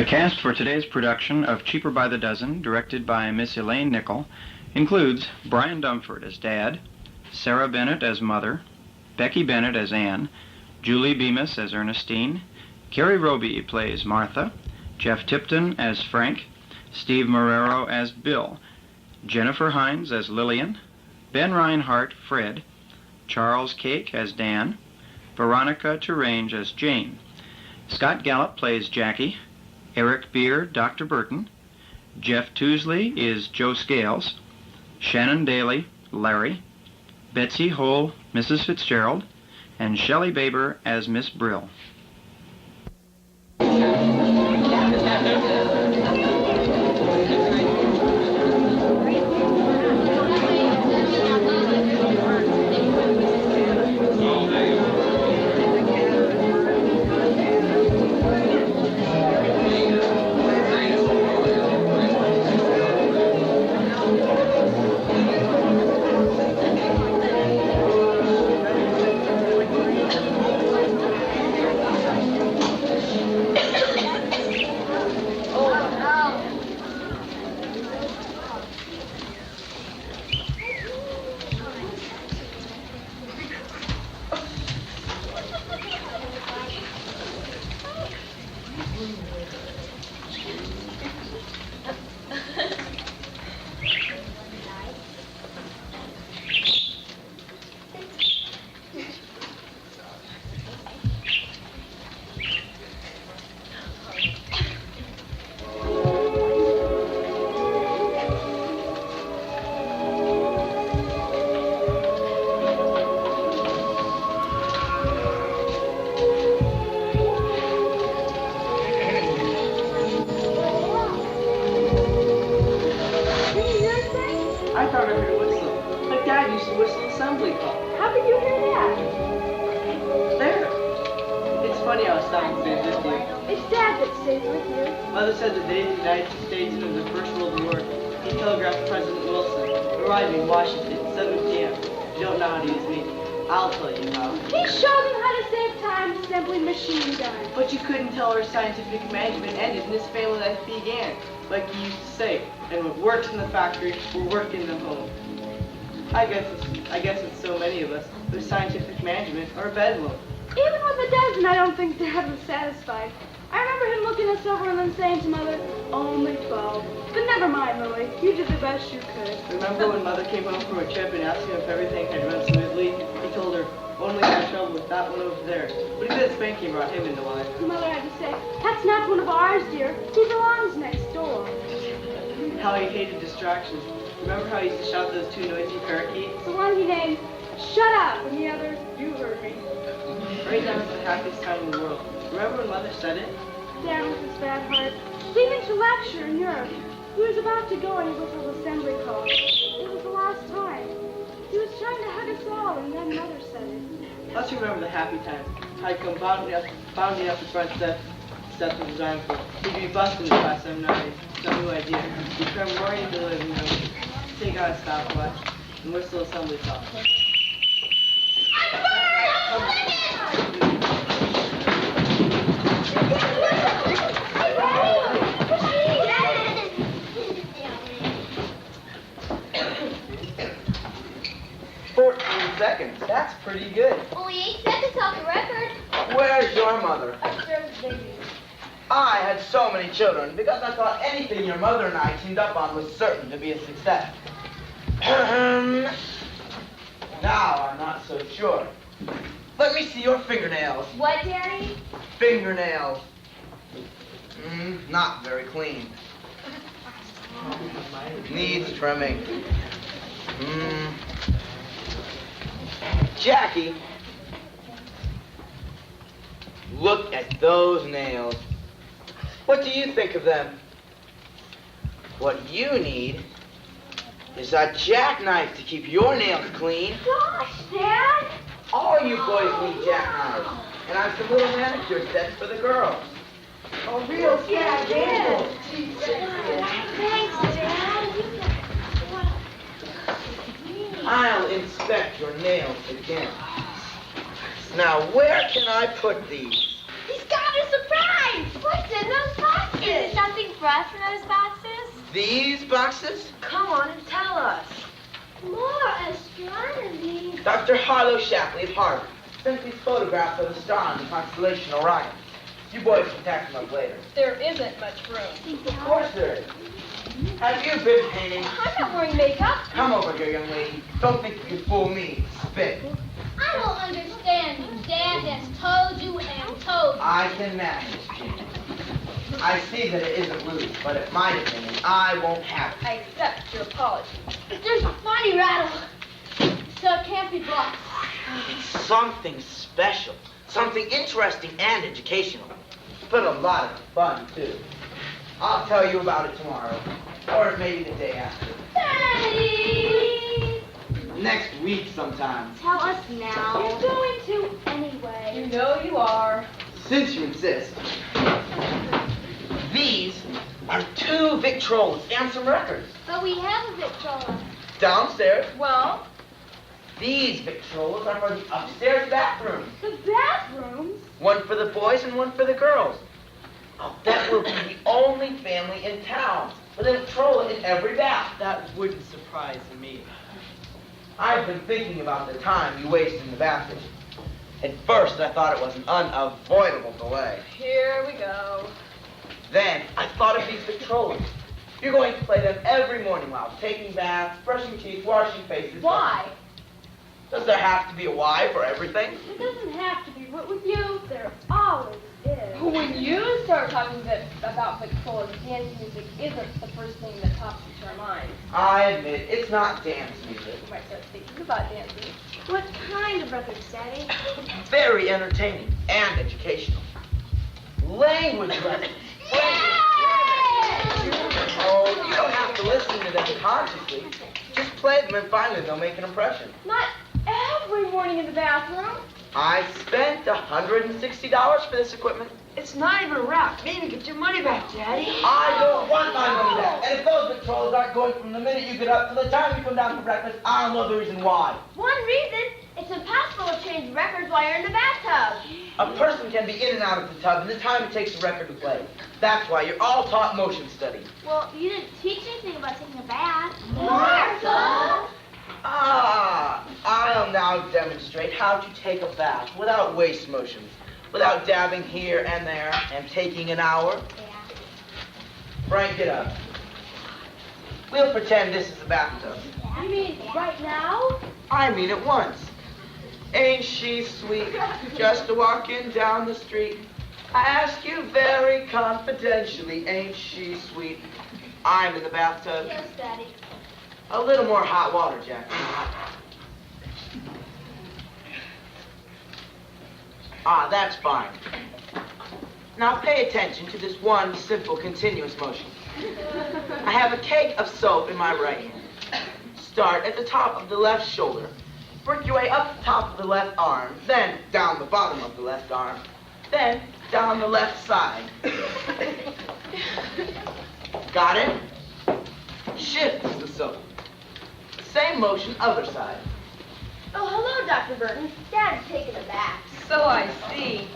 cast for today's production of Cheaper by the Dozen, directed by Miss Elaine Nichol, includes Brian Dumford as Dad, Sarah Bennett as Mother, Becky Bennett as Ann, Julie Bemis as Ernestine, Carrie Roby plays Martha, Jeff Tipton as Frank, Steve Marrero as Bill, Jennifer Hines as Lillian, Ben Reinhardt, Fred, Charles Cake as Dan, Veronica Terrange as Jane, Scott Gallup plays Jackie, Eric Beer, Dr. Burton, Jeff Tousley is Joe Scales, Shannon Daly, Larry, Betsy Hole, Mrs. Fitzgerald, and Shelley Baber as Miss Brill. Scientific management ended and this family life began, like you used to say. And what works in the factory will work in the home. I guess it's so many of us, with scientific management or a bedlam. Even with a dozen, I don't think Dad was satisfied. I remember him looking us over and then saying to Mother, only 12. But never mind, Lily. You did the best you could. Remember when Mother came home from a trip and asked him if everything had run smoothly? He told her, only had trouble with that one over there. But a good spanking brought him into line. Mother had to say, that's not one of ours, dear. He belongs next door. How he hated distractions. Remember how he used to shout those two noisy parakeets? The one he named, Shut Up, and the other, You Heard Me. Right now is the happiest time in the world. Remember when Mother said it? Dad with his bad heart, leaving to lecture in Europe. He was about to go and his little assembly call. It was the last time. He was trying to hug us all, and then Mother said it. Let's remember the happy times. I'd come bounding up the front steps of his arm full. He'd be busting the class some night, some new idea. He'd come roaring into the living room, take out a stopwatch, and whistle assembly call. Seconds. That's pretty good. Only 8 seconds off the record. Where's your mother? Upstairs, baby. I had so many children because I thought anything your mother and I teamed up on was certain to be a success. Now I'm not so sure. Let me see your fingernails. What, Daddy? Fingernails. Not very clean. Needs trimming. Jackie, look at those nails. What do you think of them? What you need is a jackknife to keep your nails clean. Gosh, Dad! All you boys need jackknives. And I have some little manicure sets for the girls. Oh, real Dad, Dad. Thanks, Dad. I'll inspect your nails again. Now, where can I put these? He's got a surprise! What's in those boxes? for us in those boxes? These boxes? Come on and tell us. More astronomy. Dr. Harlow Shapley of Harvard sent these photographs of the star in the constellation Orion. You boys can tack them up later. There isn't much room. Of course there is. Have you been painting? I'm not wearing makeup. Come over here, young lady. Don't think you can fool me. Spit. I don't understand you. Dad has told you and told you. I can manage, Jimmy. I see that it isn't rude, but in my opinion, I won't have it. I accept your apology. There's a funny rattle. So it can't be blocked. It's something special, something interesting and educational, but a lot of fun, too. I'll tell you about it tomorrow, or maybe the day after. Daddy! Next week sometime. Tell us now. You're going to anyway. You know you are. Since you insist. These are 2 Victrolas and some records. But we have a Victrola. Downstairs. Well, These Victrolas are for the upstairs bathrooms. The bathrooms? One for the boys and one for the girls. Oh, that will be the only family in town with a Victrola in every bath. That wouldn't surprise me. I've been thinking about the time you waste in the bathroom. At first, I thought it was an unavoidable delay. here we go. Then, I thought of these Victrolas. You're going to play them every morning while taking baths, brushing teeth, washing faces. Why? Does there have to be a why for everything? It doesn't have to be, but with you, there always is. When you start talking about Victrolas, dance music isn't the first thing that pops into our minds. I admit, it's not dance music. We might start thinking about dancing. What kind of records, Daddy? Very entertaining and educational. Language lessons. Oh, you don't have to listen to them consciously. Just play them and finally they'll make an impression. Not every morning in the bathroom. I spent $160 for this equipment. It's not even wrapped. Maybe get your money back, Daddy. I don't want my money back. And if those Victrolas aren't going from the minute you get up to the time you come down for breakfast, I don't know the reason why. One reason, it's impossible to change records while you're in the bathtub. A person can be in and out of the tub in the time it takes the record to play. That's why you're all taught motion study. Well, you didn't teach anything about taking a bath. Martha! I'll now demonstrate how to take a bath without waste motions, without dabbing here and there and taking an hour. Frank, get up. We'll pretend this is a bathtub. You mean right now? I mean it once. Ain't she sweet, just walking down the street? I ask you very confidentially, ain't she sweet? I'm in the bathtub. Yes, Daddy. A little more hot water, Jack. That's fine. Now pay attention to this one simple continuous motion. I have a cake of soap in my right hand. Start at the top of the left shoulder. Work your way up the top of the left arm, then down the bottom of the left arm, then down the left side. Got it? Shifts the soap. Same motion, other side. Oh, hello, Dr. Burton. Dad's taking a bath. So I see.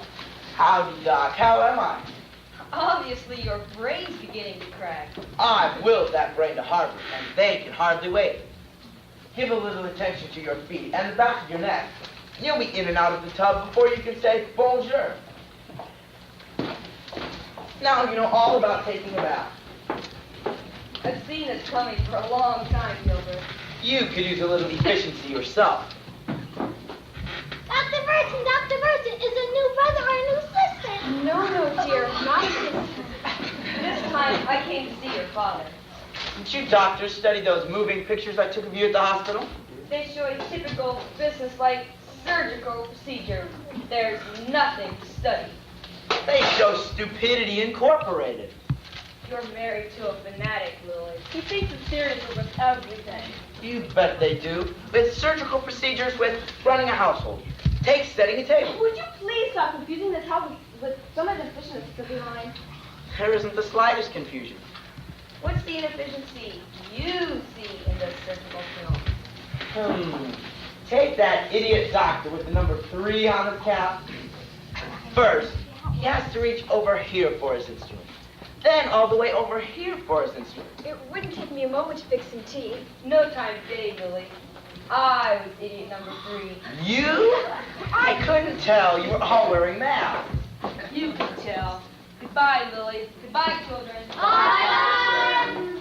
Howdy, Doc. How am I? Obviously, your brain's beginning to crack. I've willed that brain to Harvard, and they can hardly wait. Give a little attention to your feet and the back of your neck. You'll be in and out of the tub before you can say bonjour. Now you know all about taking a bath. I've seen this coming for a long time, Gilbert. You could use a little efficiency yourself. Dr. Burton is a new brother or a new sister. No, dear, not this. This time, I came to see your father. Did you doctors study those moving pictures I took of you at the hospital? They show a typical business-like surgical procedure. There's nothing to study. They show Stupidity Incorporated. You're married to a fanatic, Lily. He thinks it's serious with everything. You bet they do. With surgical procedures, with running a household. Take setting a table. Would you please stop confusing this house with some of the efficiencies behind? There isn't the slightest confusion. What's the inefficiency you see in this surgical film? Take that idiot doctor with the number 3 on his cap. First, he has to reach over here for his instrument. then all the way over here for his instrument. It wouldn't take me a moment to fix some tea. No time today, Lily. I was idiot number 3. You? I couldn't tell. You were all wearing masks. You can tell. Goodbye, Lily. Goodbye, children. Bye.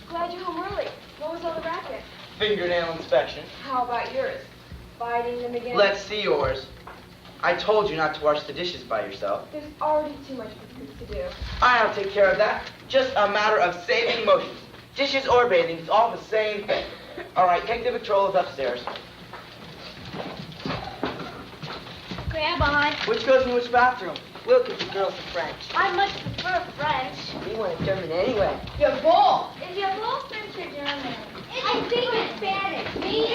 Glad you're home early. What was all the racket? Fingernail inspection. How about yours? Biting them again? Let's see yours. I told you not to wash the dishes by yourself. There's already too much for to do. I'll take care of that. Just a matter of saving emotions. Dishes or bathing, it's all the same thing. All right, take the Victrolas upstairs. Grab on. Which goes in which bathroom? We'll give the girls the French. I much prefer French. We want German anyway. Your ball. Is your both French or German? I think it's Spanish. Me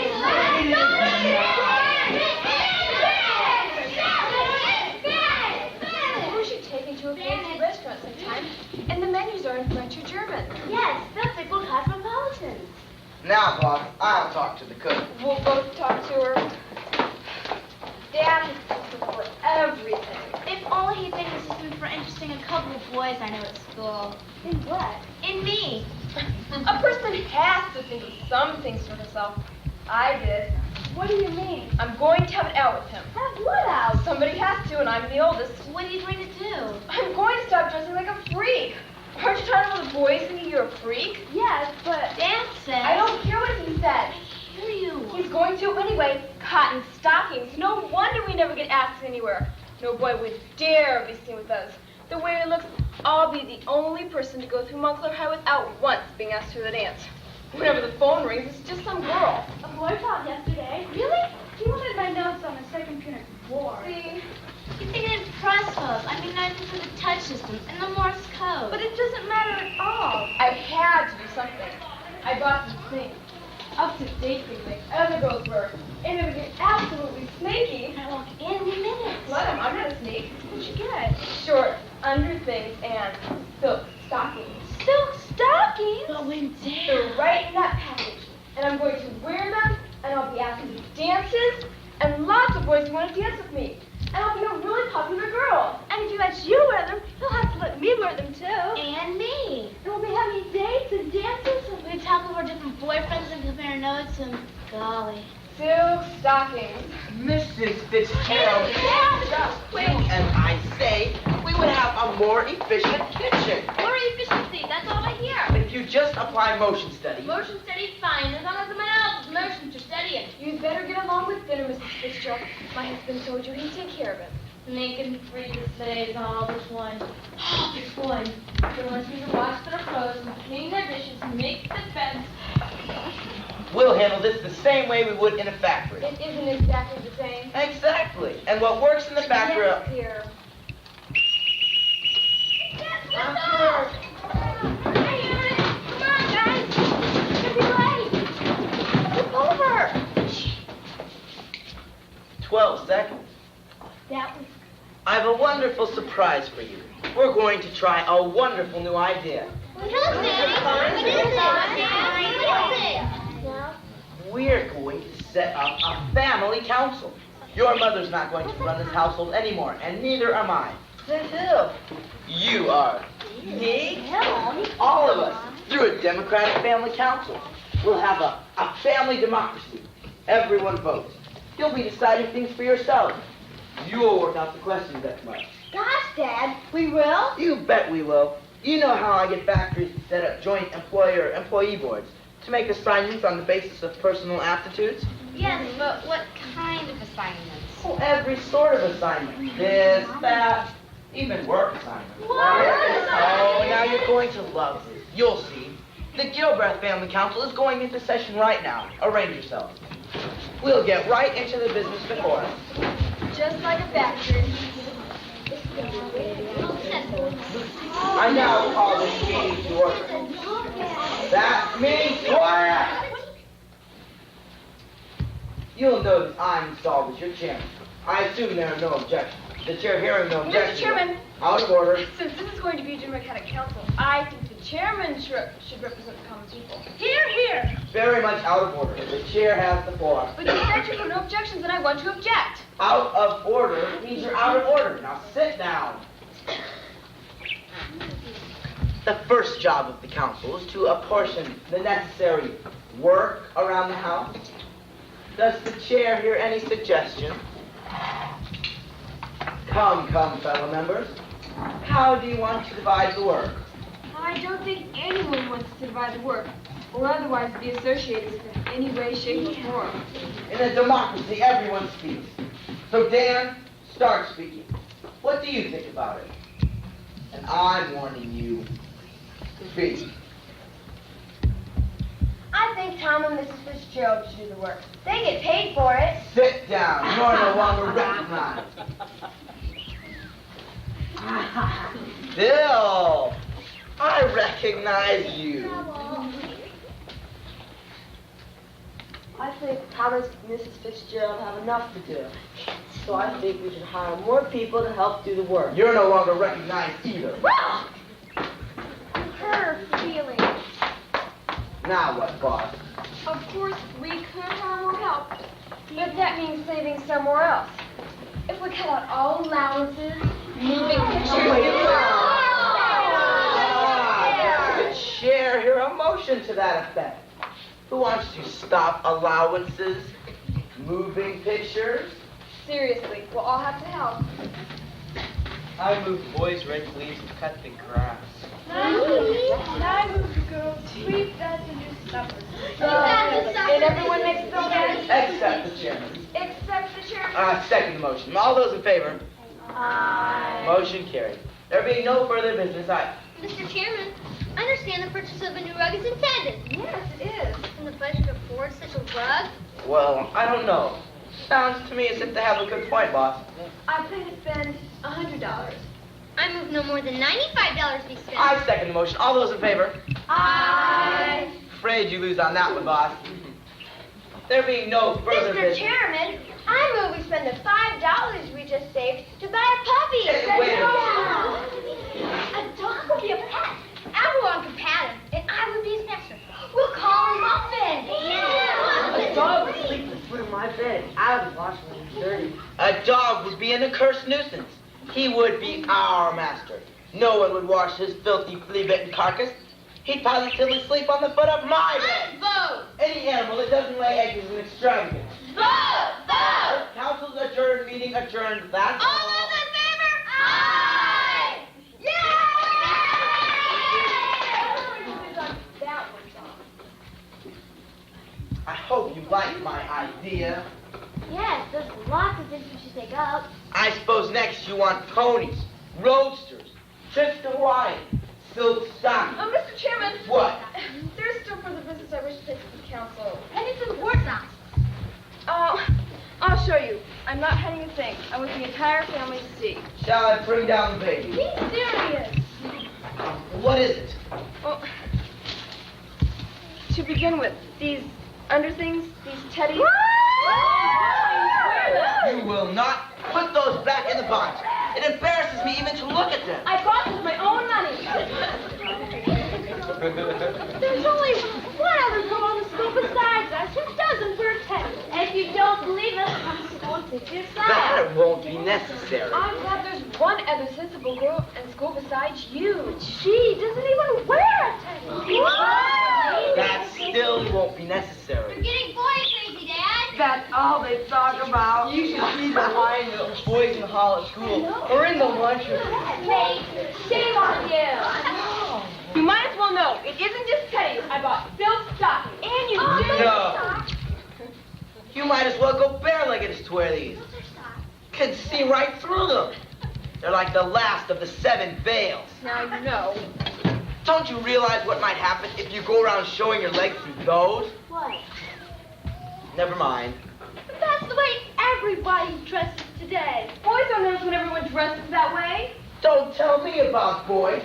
We should take into a fancy restaurant sometime, and the menus are in French or German. Yes, they'll think we're cosmopolitans. Now, Bob, I'll talk to the cook. We'll both talk to her. Dad has system for everything. If only he'd think the system for interesting a couple of boys I know at school. In what? In me. A person has to think of some things for herself. I did. What do you mean? I'm going to have it out with him. Have what out? Somebody has to, and I'm the oldest. What are you going to do? I'm going to stop dressing like a freak. Aren't you trying to let the boys think you're a freak? Yes, but Dad said. I don't hear what he said. hear you. He's going to anyway. Cotton stockings. No wonder we never get asked anywhere. No boy would dare be seen with us. The way it looks, I'll be the only person to go through Montclair High without once being asked to the dance. Whenever the phone rings, it's just some girl. A boy called yesterday. Really? He wanted my notes on the second Punic War. See? You think it impressed us. I mean, not even for the touch systems and the Morse code. But it doesn't matter at all. I had to do something. I bought some things. Up-to-date things like other girls were. And it was getting absolutely snaky. I walk in minutes. Let him, I'm not a snake. What'd you get? Short, under things, and silk stockings. Silk stockings? But when They're right in that package. And I'm going to wear them, and I'll be asked to do dances, and lots of boys want to dance with me. And I'll be a really popular girl. And if he lets you wear them, he'll have to let me wear them too. And me. And we'll be having dates and dances, and we talk over different boyfriends and compare notes, and golly. Silk stockings. Mrs. Fitzgerald, just Wait. and I say we would have a more efficient kitchen. More efficiency, that's all I hear. If you just apply motion study. Motion study, fine, as long as I'm out motion to study it. You'd better get along with dinner, Mrs. Fitzgerald. My husband told you he'd take care of it. Making free to say is all this one. Oh, this one. He wants me to wash their clothes and clean their dishes and make the beds. We'll handle this the same way we would in a factory. It isn't exactly the same. Exactly. And what works in the factory... Yes, dear. Come on, guys. It's gonna be late. It's over. 12 seconds. That was I have a wonderful surprise for you. We're going to try a wonderful new idea. What is it? We're going to set up a family council. Your mother's not going to run this household anymore, and neither am I. Then who? You are. Me? All of us. Through a democratic family council. We'll have a family democracy. Everyone votes. You'll be deciding things for yourself. You'll work out the questions that come up. Gosh, Dad, we will? You bet we will. You know how I get factories to set up joint employer-employee boards to make assignments on the basis of personal aptitudes? Yes, but what kind of assignments? Oh, every sort of assignment. This, that, even work assignments. Oh, now you're going to love this. You'll see. The Gilbreth Family Council is going into session right now. Arrange yourselves. We'll get right into the business before us. Just like a factory. I now call this meeting to order. That means quiet! You'll notice I'm installed as your chairman. I assume there are no objections. The chair hearing no objections. Mr. Chairman. Out of order. Since this is going to be a democratic council, I think the chairman should represent the common people. Here, here. Very much out of order. The chair has the floor. But you said you have no objections, and I want to object. Out of order means you're out of order. Now sit down. The first job of the council is to apportion the necessary work around the house. Does the chair hear any suggestion? Come, fellow members. How do you want to divide the work? I don't think anyone wants to divide the work, or otherwise be associated with it in any way, shape, or form. In a democracy, everyone speaks. So Dan, start speaking. What do you think about it? And I'm warning you. Speak. I think Tom and Mrs. Fitzgerald should do the work. They get paid for it. Sit down. You're no longer recognized. Bill, I recognize you. I think Thomas and Mrs. Fitzgerald have enough to do. So I think we should hire more people to help do the work. You're no longer recognized either. Her feelings. Now what, boss? Of course, we could have more help, but that means saving somewhere else. If we cut out all allowances, moving pictures, The chair hear a motion to that effect. Who wants to stop allowances, moving pictures? seriously, we'll all have to help. I move boys rake leaves and cut the grass. I move to girls sweep, dust, and do supper. And everyone makes it okay? Except the chairman. Except the chairman. Second motion. All those in favor? Aye. Motion carried. There being no further business, Mr. Chairman, I understand the purchase of a new rug is intended. Yes, it is. And the budget affords such a rug? Well, I don't know. Sounds to me as if they have a good point, boss. I plan to spend $100. I move no more than $95 be spent. I second the motion. All those in favor? Aye. Afraid you lose on that one, boss. There being no further Mr. business. Chairman, I move we spend the $5 we just saved to buy a puppy. Hey, wait a A dog will be a pet. Everyone can pat him, and I would be his master. We'll call him Muffin. Yeah. A dog would sleep in the foot of my bed. I would wash when he's dirty. A dog would be an accursed nuisance. He would be our master. No one would wash his filthy, flea-bitten carcass. He'd positively sleep on the foot of my bed. Vote! Any animal that doesn't lay eggs is an extravagance. Vote! Vote! Council's adjourned, meeting adjourned. That's All those in favor? Aye! I hope you like my idea. Yes, there's lots of things we should take up. I suppose next you want ponies, roadsters, trips to Hawaii, silk stockings. Mr. Chairman. What? There's still further business I wish to take to the council. Pennies and wart knots. I'll show you. I'm not hiding a thing. I want the entire family to see. Shall I bring down the baby? Be serious. What is it? Well, to begin with, these underthings, these teddies. You will not put those back in the box. It embarrasses me even to look at them. I bought them with my own money. There's only one other girl on the school besides us who doesn't wear teddies. If you don't believe us, come to school and take your side. That won't be necessary. I'm glad there's one other sensible girl in school besides you. She doesn't even wear a teddy. That still won't be necessary. You're getting boy crazy, Dad. That's all they talk about. You should see the line of boys in the hall at school or in the lunchroom. Hey, shame on you. You might as well know, it isn't just teddies. I bought silk stockings. And you do. No. You might as well go bare-legged to wear these. Can see right through them. They're like the last of the 7 veils. Now you know. Don't you realize what might happen if you go around showing your legs through those? What? Never mind. But that's the way everybody dresses today. Boys don't notice when everyone dresses that way. Don't tell me about boys.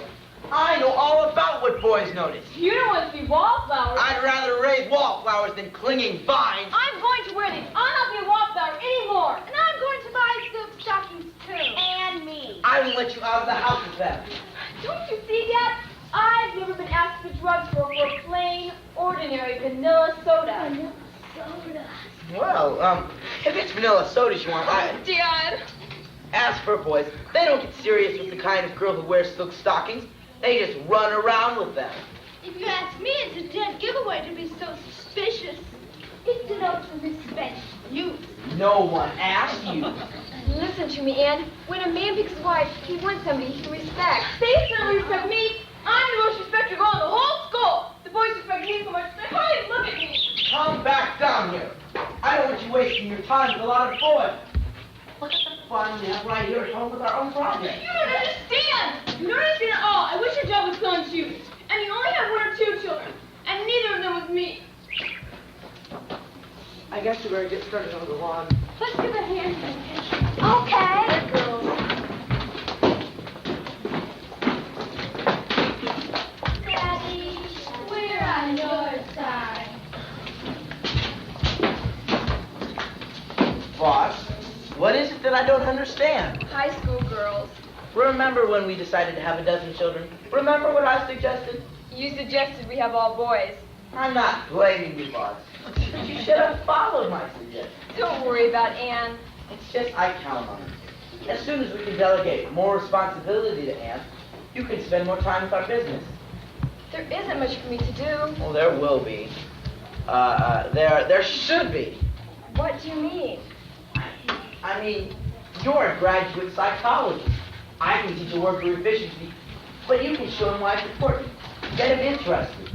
I know all about what boys notice. You don't want to see wallflowers. I'd rather raise wallflowers than clinging vines. I'm going to wear these. I'll not be a wallflower anymore. And I'm going to buy silk stockings too. And me. I will let you out of the house with them. Don't you see, Dad? I've never been asked to the drugstore for plain, ordinary vanilla soda. Vanilla soda. Well, if it's vanilla sodas you want, Dad. As for boys, they don't get serious with the kind of girl who wears silk stockings. They just run around with them. If you ask me, it's a dead giveaway to be so suspicious. It denotes a misspent youth. No one asked you. Listen to me, Ann. When a man picks a wife, he wants somebody he can respect. They certainly respect me. I'm the most respected girl in the whole school. The boys respect me so much, they hardly look at me. Come back down here. I don't want you wasting your time with a lot of boys. Look at the fun we have right here at home with our own project. You don't understand. You don't understand at all. I wish your job was selling shoes. And you only have 1 or 2 children. And neither of them was me. I guess we better get started on the lawn. Let's give a hand to the picture. Okay. Girls. Daddy, we're on your side. Boss, what is it that I don't understand? High school girls. Remember when we decided to have a dozen children? Remember what I suggested? You suggested we have all boys. I'm not blaming you, boss. But you should have followed my suggestion. Don't worry about Ann. It's just I count on her. As soon as we can delegate more responsibility to Ann, you can spend more time with our business. There isn't much for me to do. Well, there will be. There should be. What do you mean? I mean, you're a graduate psychologist. I can teach a worker efficiency, but you can show him why it's important. Get him interested.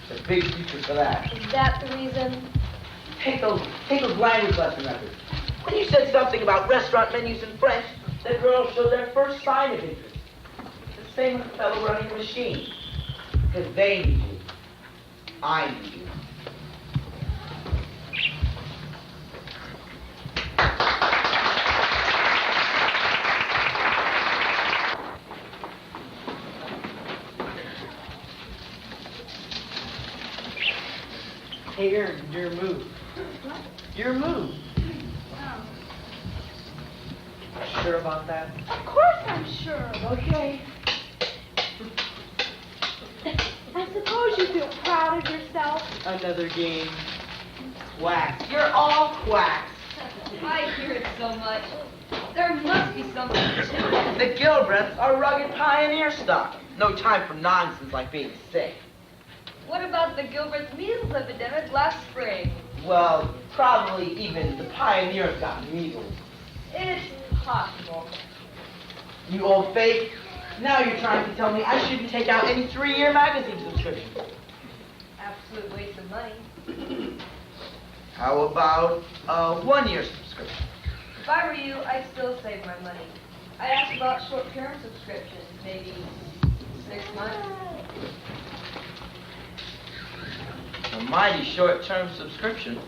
There's a big future for that. Is that the reason? Take those language lesson records. When you said something about restaurant menus in French, the girls showed their first sign of interest. The same with the fellow running the machine. Because they need you. I need you. Hey, Aaron, your move. What? Your move. Oh. Sure about that? Of course I'm sure. Okay. I suppose you feel proud of yourself. Another game. Quacks. You're all quacks. I hear it so much. There must be something to it. The Gilbreths are rugged pioneer stock. No time for nonsense like being sick. What about the Gilbert's measles epidemic last spring? Well, probably even the pioneers got measles. It's possible. You old fake. Now you're trying to tell me I shouldn't take out any 3-year magazine subscription. Absolute waste of money. How about a 1-year subscription? If I were you, I'd still save my money. I'd ask about short-term subscriptions, maybe 6 months. A mighty short-term subscription.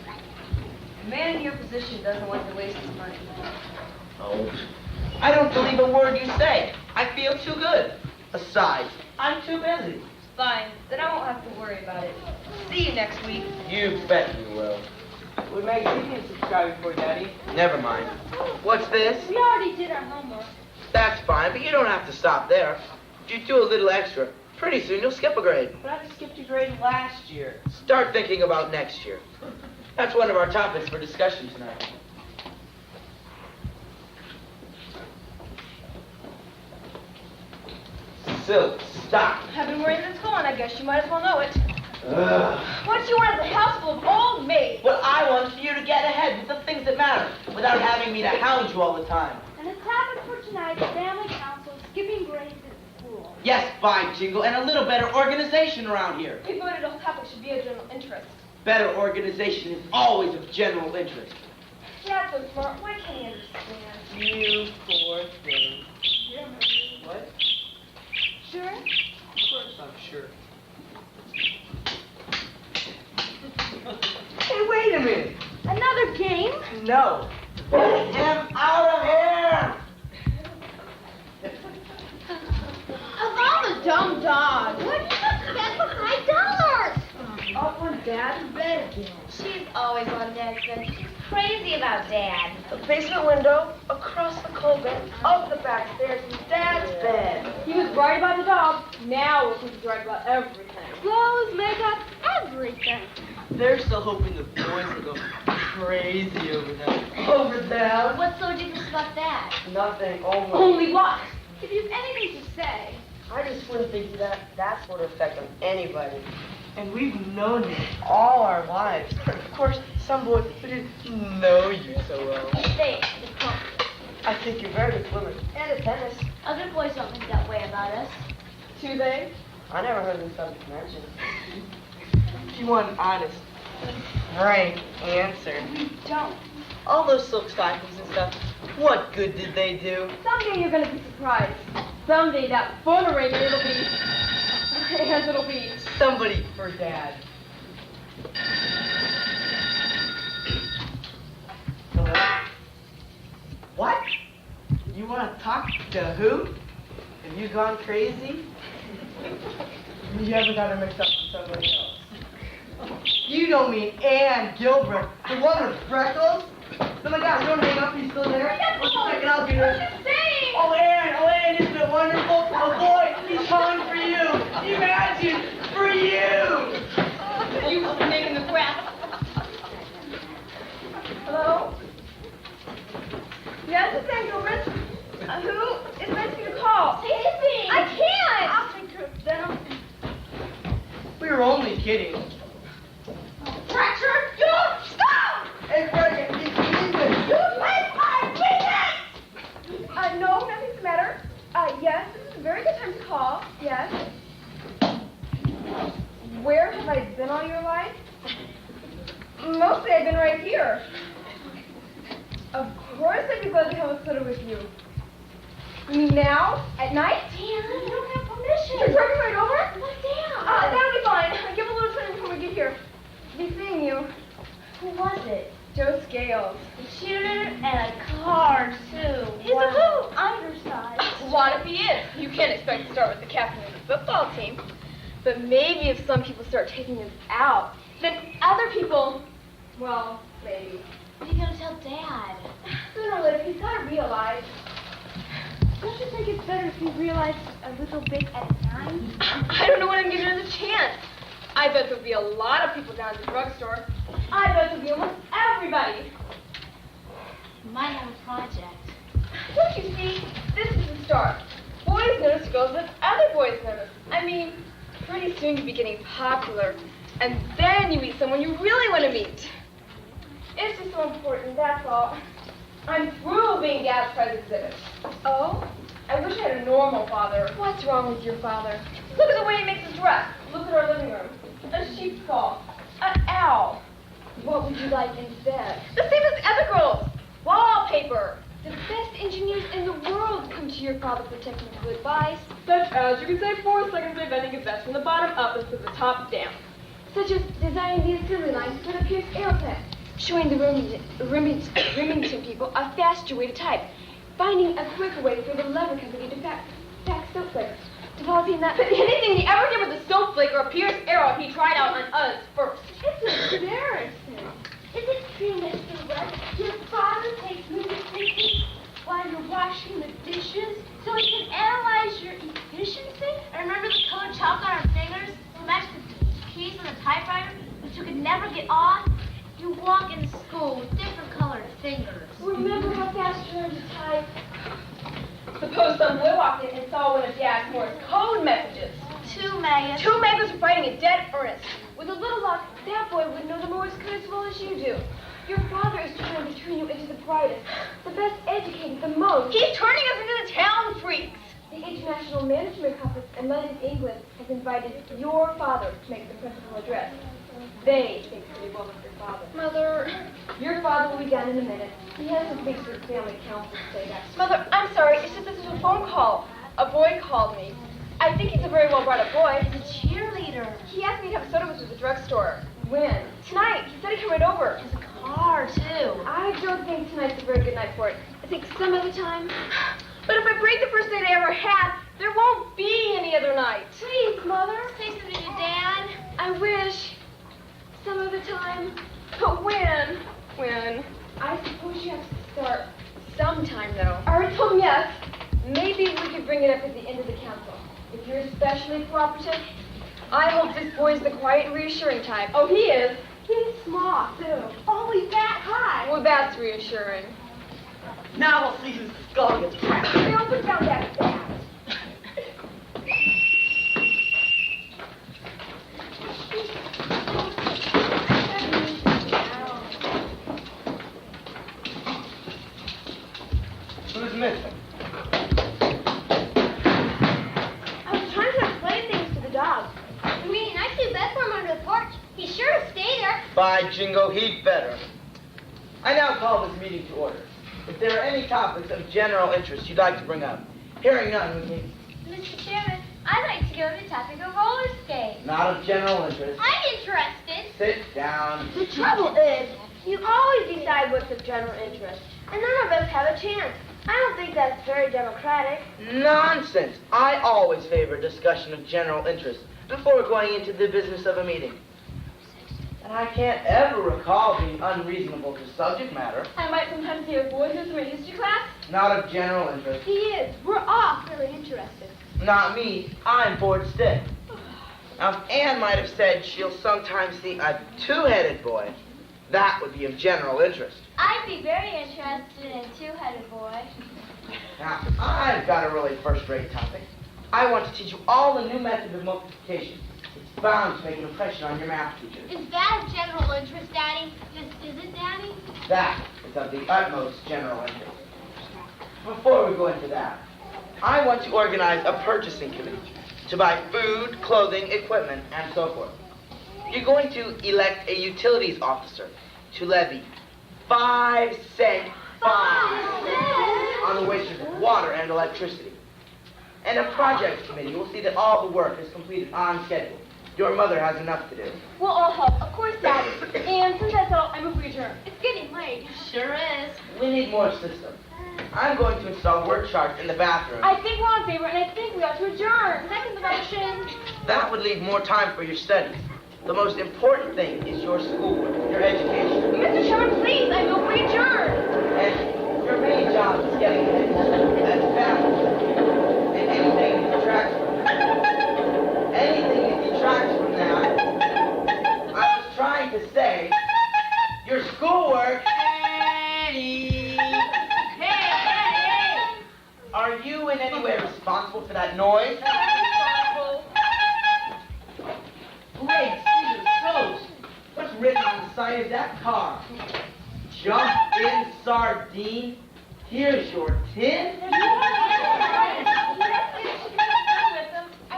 A man in your position doesn't want to waste his money. Oh, I don't believe a word you say. I feel too good. Besides, I'm too busy. Fine, then I won't have to worry about it. See you next week. You bet you will. What magazine are you subscribing for, Daddy? Never mind. What's this? We already did our homework. That's fine, but you don't have to stop there. If you do a little extra, pretty soon you'll skip a grade. But I skipped a grade last year. Start thinking about next year. That's one of our topics for discussion tonight. Silk, stop. I've been worrying this going, I guess you might as well know it. Ugh. What you want is a house full of old maids. What I want is for you to get ahead with the things that matter, without having me to hound you all the time. And the topic for tonight's family council is skipping grades at school. Yes, fine, Jingle, and a little better organization around here. We voted the whole topic should be of general interest. Better organization is always of general interest. Dad's so smart, why can't he understand? You poor thing. What? Sure? Of course I'm sure. Hey, wait a minute. Another game? No. Get him out of here! Of all the dumb dogs, what did you spend for $5? Up on Dad's bed again. She's always on Dad's bed. She's crazy about Dad. The basement window, across the coal bin, up the back stairs, and Dad's bed. He was right about the dog. Now he's right about everything. Clothes, makeup, everything. They're still hoping the boys will go crazy over them. Over there. What's so ridiculous about that? Nothing, Only what? If you've anything to say, I just wouldn't think that sort of effect on anybody. And we've known you all our lives. Of course, some boys who didn't know you so well. Hey, come. I think you're very good swimmer and a dentist. Other boys don't think that way about us. Do they? I never heard them subject mentioned. If you want an honest, frank answer. We don't. All those silk stockings and stuff, what good did they do? Someday you're gonna be surprised. Someday that phone ring it'll be as it'll be. Somebody for Dad. Hello? What? You want to talk to who? Have you gone crazy? You haven't got her mixed up with somebody else. You don't mean Ann Gilbert, the one with freckles? Oh my gosh, don't hang up, he's still there? Just a second, I'll be there. Oh, Ann, isn't it wonderful? Oh boy, he's calling for you. Imagine, for you. You making the crap. Hello? Yes, it's Ann Gilbert. Who is meant to call? Daisy! I can't! I'll take her then. We were only kidding. Fracture! You stop! Hey, Fred, he's leaving. You break my weakness! No, nothing's the matter. Yes, this is a very good time to call. Yes. Where have I been all your life? Mostly I've been right here. Of course I'd be glad to have a soda with you. You mean now? At night? Dan, you don't have permission. You're driving right over? Look down. That'll be fine. Give a little time before we get here. Be seeing you. Who was it? Joe Scales. A shooter and a car, too. He's a little undersized. What if he is? You can't expect to start with the captain of the football team. But maybe if some people start taking him out, then other people, well, maybe. What are you going to tell Dad? Sooner or later, he's got to realize. Don't you think it's better if you realize a little bit at a time? I don't know what I'm giving her the chance. I bet there'll be a lot of people down at the drugstore. I bet there'll be almost everybody. You might have a project. Don't you see? This is the start. Boys notice girls that other boys notice. I mean, pretty soon you'll be getting popular. And then you meet someone you really want to meet. It's just so important, that's all. I'm through being Dad's prize exhibit. Oh? I wish I had a normal father. What's wrong with your father? Look at the way he makes us dress. Look at our living room. A sheep's call. An owl. What would you like instead? The same as the other girls. Wallpaper. The best engineers in the world come to your father for technical advice. Such as, you can say 4 seconds of bending a vest from the bottom up instead of the top down. Such as designing the assembly lines for the Pierce Aeroplane. Showing the Remington people a faster way to type. Finding a quicker way for the leather company to pack snowflakes. Developing that. But anything he ever did with a snowflake or a Pierce Arrow, he tried out on us first. It's embarrassing. Is it true, Mr. West, your father takes movie pictures while you're washing the dishes so he can analyze your efficiency? And remember the colored chalk on our fingers to match the keys on the typewriter, which you could never get off? You walk in school with different colored fingers. Remember how fast you learned to type? Suppose some boy walked in and saw one of Dad's Morse code messages. 2 Megas. 2 Megas were fighting in dead earnest. With a little luck, that boy would know the Morse code as well as you do. Your father is trying to turn you into the brightest, the best educated, the most. He's turning us into the town freaks. The International Management Conference in London, England, has invited your father to make the principal address. They think pretty well of your father. Mother, your father will be down in a minute. He has a big family council to say that. Mother, I'm sorry. It's just this is a phone call. A boy called me. I think he's a very well-brought-up boy. He's a cheerleader. He asked me to have a soda with him at the drugstore. When? Tonight. He said he'd come right over. He has a car, too. I don't think tonight's a very good night for it. I think some other time. But if I break the first date I ever had, there won't be any other night. Please, Mother. Say something to Dad. I wish. Some other time. But when? When? I suppose you have to start sometime, though. I already told him yes. Maybe we could bring it up at the end of the council. If you're especially cooperative, I hope this boy's the quiet and reassuring type. Oh, he is. He's small, too. Only that high. Well, that's reassuring. Now we'll see whose skull gets cracked. They don't put down that fast. By jingo, he'd better. I now call this meeting to order. If there are any topics of general interest you'd like to bring up, hearing none, we can... Mr. Chairman, I'd like to go to the topic of roller skates. Not of general interest. I'm interested. Sit down. The trouble is, you always decide what's of general interest, and none of us have a chance. I don't think that's very democratic. Nonsense. I always favor discussion of general interest before going into the business of a meeting. And I can't ever recall being unreasonable to subject matter. I might sometimes hear voices from a history class. Not of general interest. He is. We're all really interested. Not me. I'm bored stiff. Now, if Anne might have said she'll sometimes see a two-headed boy, that would be of general interest. I'd be very interested in Two-Headed Boy. Now, I've got a really first-rate topic. I want to teach you all the new method of multiplication. It's bound to make an impression on your math teacher. Is that of general interest, Daddy? Is it, Daddy? That is of the utmost general interest. Before we go into that, I want to organize a purchasing committee to buy food, clothing, equipment, and so forth. You're going to elect a utilities officer to levy 5-cent fines on the wastage of water and electricity. And a project committee will see that all the work is completed on schedule. Your mother has enough to do. We'll all help, of course, Daddy. And since that's all, I move we adjourn. It's getting late. Sure is. We need more system. I'm going to install work charts in the bathroom. I think we're on favor, and I think we ought to adjourn. Second the motion. That would leave more time for your studies. The most important thing is your schoolwork, your education. Mr. Chairman, please, I move we adjourn. And your main job is getting that family. And anything that detracts from that. Anything that detracts from that. I was trying to say, your schoolwork. Are you in any way responsible for that noise? Great Caesar Toast! What's written on the side of that car? Jump in, sardine. Here's your tin. I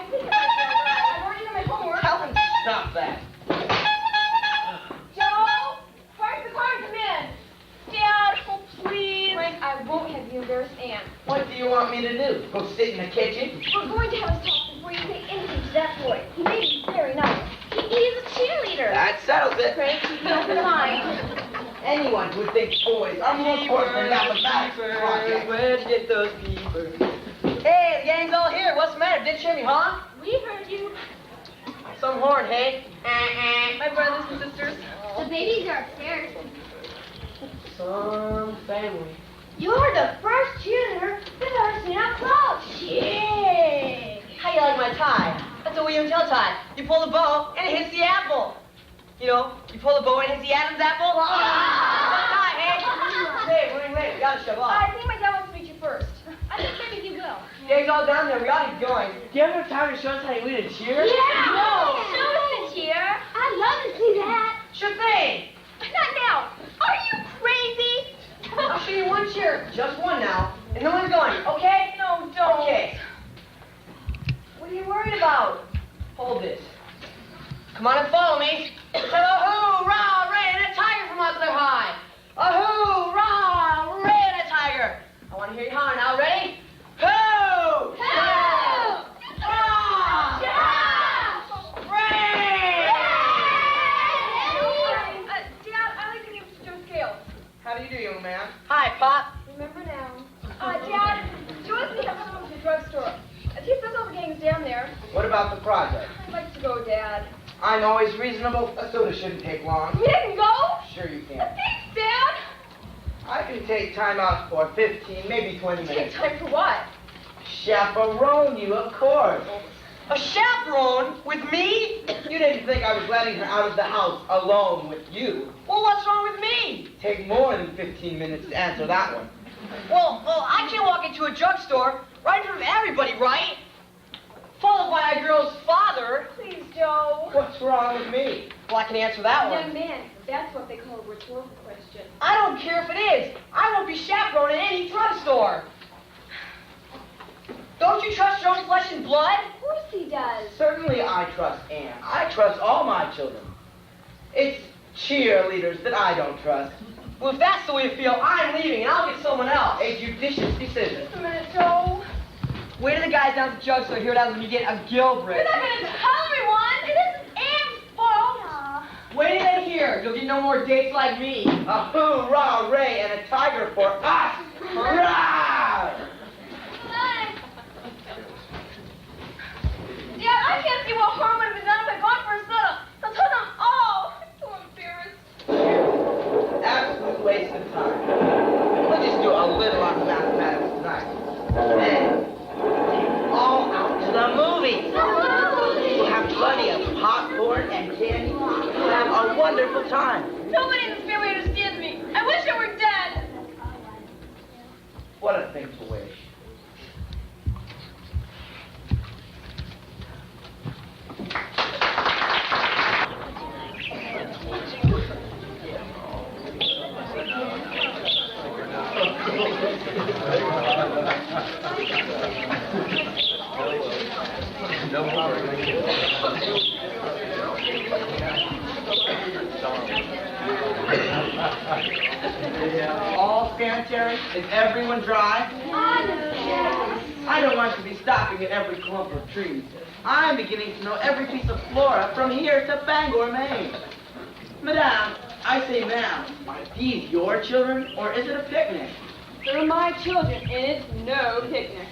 think I've already done my homework. Tell him to stop that. Joe, park the car and come in. Dad, oh please. Frank, I won't have you embarrass Anne. What do you want me to do? Go sit in the kitchen? We're going to have a talk before you say anything to that boy. He may be very nice. He's a cheerleader. That settles it. Frank, keep an open mind. Anyone who thinks boys are more important than mathematics projects. Where'd you get those peepers? Hey, the gang's all here. What's the matter? Didn't you hear me, huh? We heard you. Some horn, hey? My brothers and sisters. The babies are upstairs. Some family. You're the first cheerleader we've ever seen up close. Yay! How you like my tie? That's a William Tell tie. You pull the bow and it hits the apple. You know, you pull the bow and it hits the Adam's apple. Tie, hey? Hey, we're running late. We gotta shove off. I think my dad wants to meet you first. I think maybe he will. Gang's all down there. We ought to get going. Do you have enough time to show us how you lead a cheer? Yeah! No. Show us the cheer. I'd love to see that. Sure thing. Not now. Are you crazy? I'll show you one cheer. Just one now. And no one's going, okay? No, don't. Okay. What are you worried about? Hold this. Come on and follow me. Let's have a hoorah, ray, and a tiger from up there high. A hoorah, ray, and a tiger. I want to hear you holler now. Ready? Hoo! Hoo! Hurrah! Ray! Dad, I like the name Joe Scales. How do you do, young man? Hi, Pop. Remember now. Dad, Joe asked me to come over to the drugstore. If he says all the gang's down there, What about the project? I'd like to go, Dad. I'm always reasonable. A soda shouldn't take long. You can go? Sure you can. Thanks, Dad. I can take time out for 15, maybe 20 Take minutes. time for what? Chaperone you, of course. A chaperone with me? You didn't think I was letting her out of the house alone with you. Well, what's wrong with me? Take more than 15 minutes to answer that one. Well, I can't walk into a drugstore right in front of everybody, right? Followed by a girl's father. Please, Joe. What's wrong with me? Well, I can answer that Young one. man, that's what they call a rhetorical question. I don't care if it is. I won't be chaperoned in any drugstore. Don't you trust your own flesh and blood? Of course he does. Certainly I trust Anne. I trust all my children. It's cheerleaders that I don't trust. Well, if that's the way you feel, I'm leaving and I'll get someone else. A judicious decision. Just a minute, Joe. Wait till the guys down at the drugstore hear it out when you get a Gilbert. You're not going to tell everyone. It isn't Anne's fault. Wait till they hear. You'll get no more dates like me. A hoorah, Ray, and a tiger for us. Hurrah! Dad, I can't see what harm would have been done if I'd gone for a soda. I'll tell them all. I'm so embarrassed. Absolute waste of time. We'll just do a little on mathematics tonight. Then, all out to the movies. We'll have plenty of popcorn and candy. We'll have a wonderful time. Nobody in this family understands me. I wish I were dead. What a thing to wish. All sanitary? Is everyone dry? I don't want to be stopping at every clump of trees. I'm beginning to know every piece of flora from here to Bangor, Maine. Madame, I say ma'am, are these your children or is it a picnic? They're my children, and it's no picnic.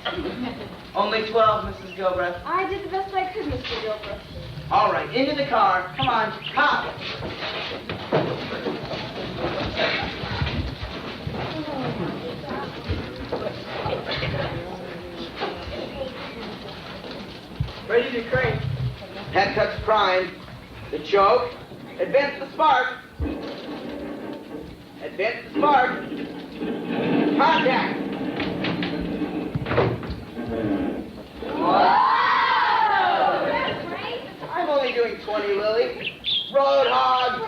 Only 12, Mrs. Gilbreth. I did the best I could, Mr. Gilbert. All right, into the car. Come on, hop. Ready to crank. Head cuts primed. The choke. Advance the spark. Advance the spark. Contact. Whoa! I'm only doing 20, Lily. Road hog.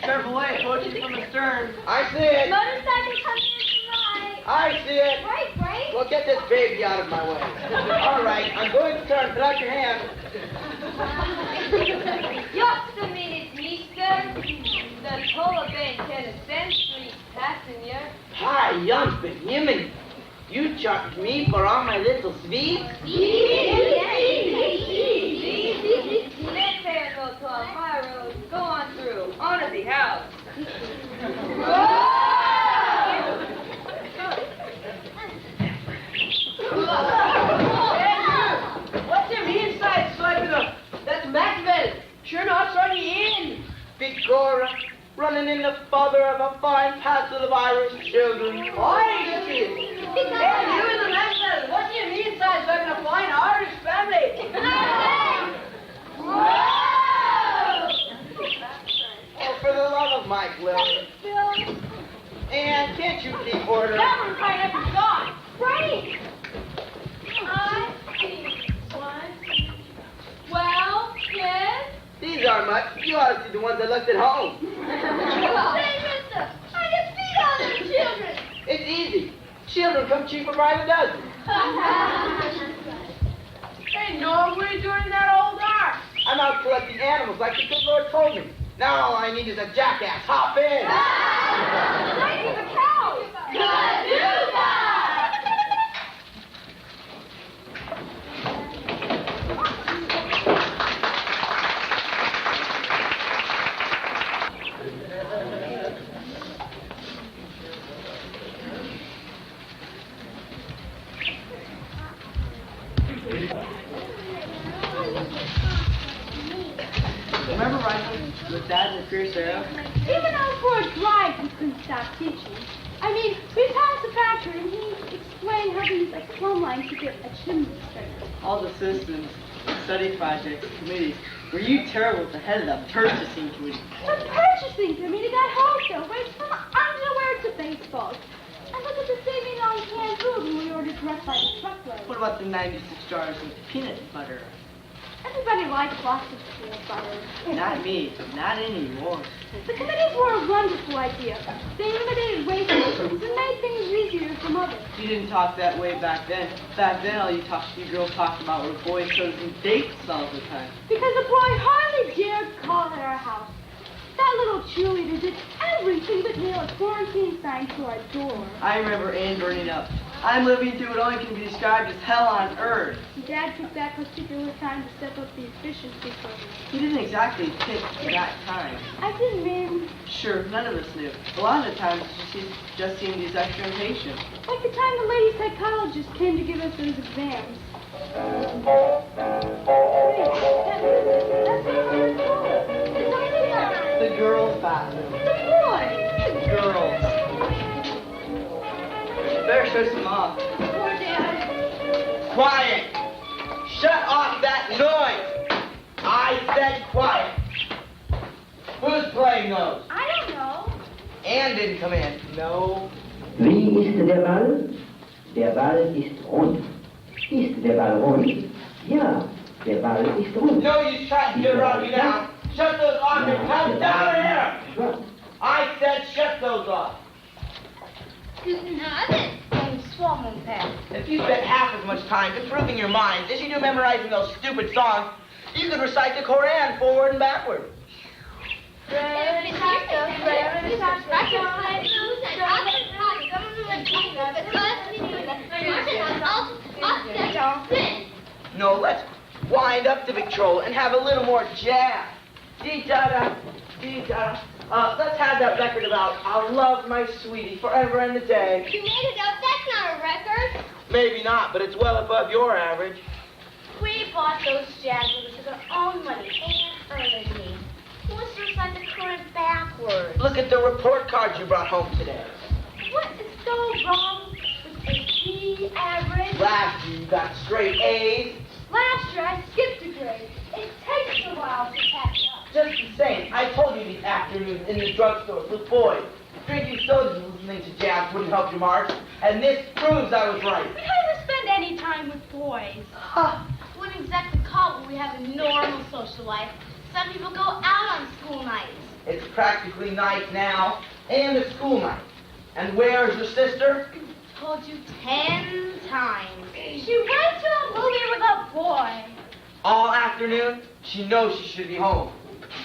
Careful way, approaching from the stern. I see it. Motorcycle coming in tonight. I see it. Right. Well, get this baby out of my way. All right, I'm going to turn. Put out your hand. Just a minute, mister. The Tola Bank had a century passenger. Hi, young Benjamin. You charged me for all my little sweets? Let's go to a high road. Go on through. On to the house. What's him inside swiping up? That's Maxwell. Sure not starting in. Begorra, running in the father of a fine passel of Irish children. Oi, this is. Hey, you and the Maxwell. What's him inside swiping a fine Irish family? Oh, for the love of Mike, Lil. And can't you keep order? That one's right up your gone. Right. I see one. Well, yes? These aren't much. You ought to see the ones I left at home. Say, mister, I can feed all them children. It's easy. Children come cheaper by the dozen. Hey, Norm, what are you doing in that old ark? I'm out collecting animals like the good Lord told me. Now all I need is a jackass. Hop in. Right to the cows. Gadooga! Remember Rifle? With Dad and the Fierce Arrow? Even though for a drive he couldn't stop teaching. I mean, we passed the factory and he explained how to use a plumb line to get a chimney started. All the systems, study projects, committees. Were you terrible at the head of the purchasing committee? The purchasing committee got wholesale rates from underwear to baseballs. And look at the saving on canned food when we ordered direct by the truckload. What about the 96 jars of peanut butter? Everybody likes lots of peanut butter. Not me. Not anymore. The committees were a wonderful idea. They eliminated waste and made things easier for mothers. You didn't talk that way back then. Back then, all you girls talked about were boys' shows and dates all the time. Because a boy hardly dared call at our house. That little cheerleader did everything but nail a quarantine sign to our door. I remember Anne burning up. I'm living through what only can be described as hell on earth. Dad took that particular time to step up the efficiency program. He didn't exactly pick that time. I didn't mean... Sure, none of us knew. A lot of the times, she just seemed these extra impatient. Like the time the lady psychologist came to give us those exams. Wait, that's what I was told. It's over there. The girls' bathroom. The boys. The girls. Better show some off. Poor Dad. Quiet! Shut off that noise! I said quiet. Who's playing those? I don't know. Ann didn't come in. No. Wie ist der Ball? Der Ball ist rund. Ist der Ball rund? Ja, der Ball ist rund. No use trying to get around me now. Shut those off and come down here! Schwarz. I said shut those off. Guten Abend, mein Schwammenpad. If you spent half as much time improving your minds as you do memorizing those stupid songs, you could recite the Koran forward and backward. No, let's wind up the Victrola and have a little more jazz. Dee-da-da, dee-da-da. Let's have that record about I'll love my sweetie forever and a day. You made it up. That's not a record. Maybe not, but it's well above your average. We bought those jazz records with our own money and earned me. What's to recite the current backwards? Look at the report cards you brought home today. What is so wrong with a B average? Last year you got straight A's. Last year I skipped a grade. It takes a while to catch up. Just the same, I told you these afternoons in the drugstore with boys. Drinking sodas and listening to jazz wouldn't help your marks, and this proves I was right. We never spend any time with boys. Wouldn't exactly call what we have a normal social life. Some people go out on school nights. It's practically night now, and it's school night. And where's your sister? Told you 10 times. She went to a movie with a boy. All afternoon, she knows she should be home.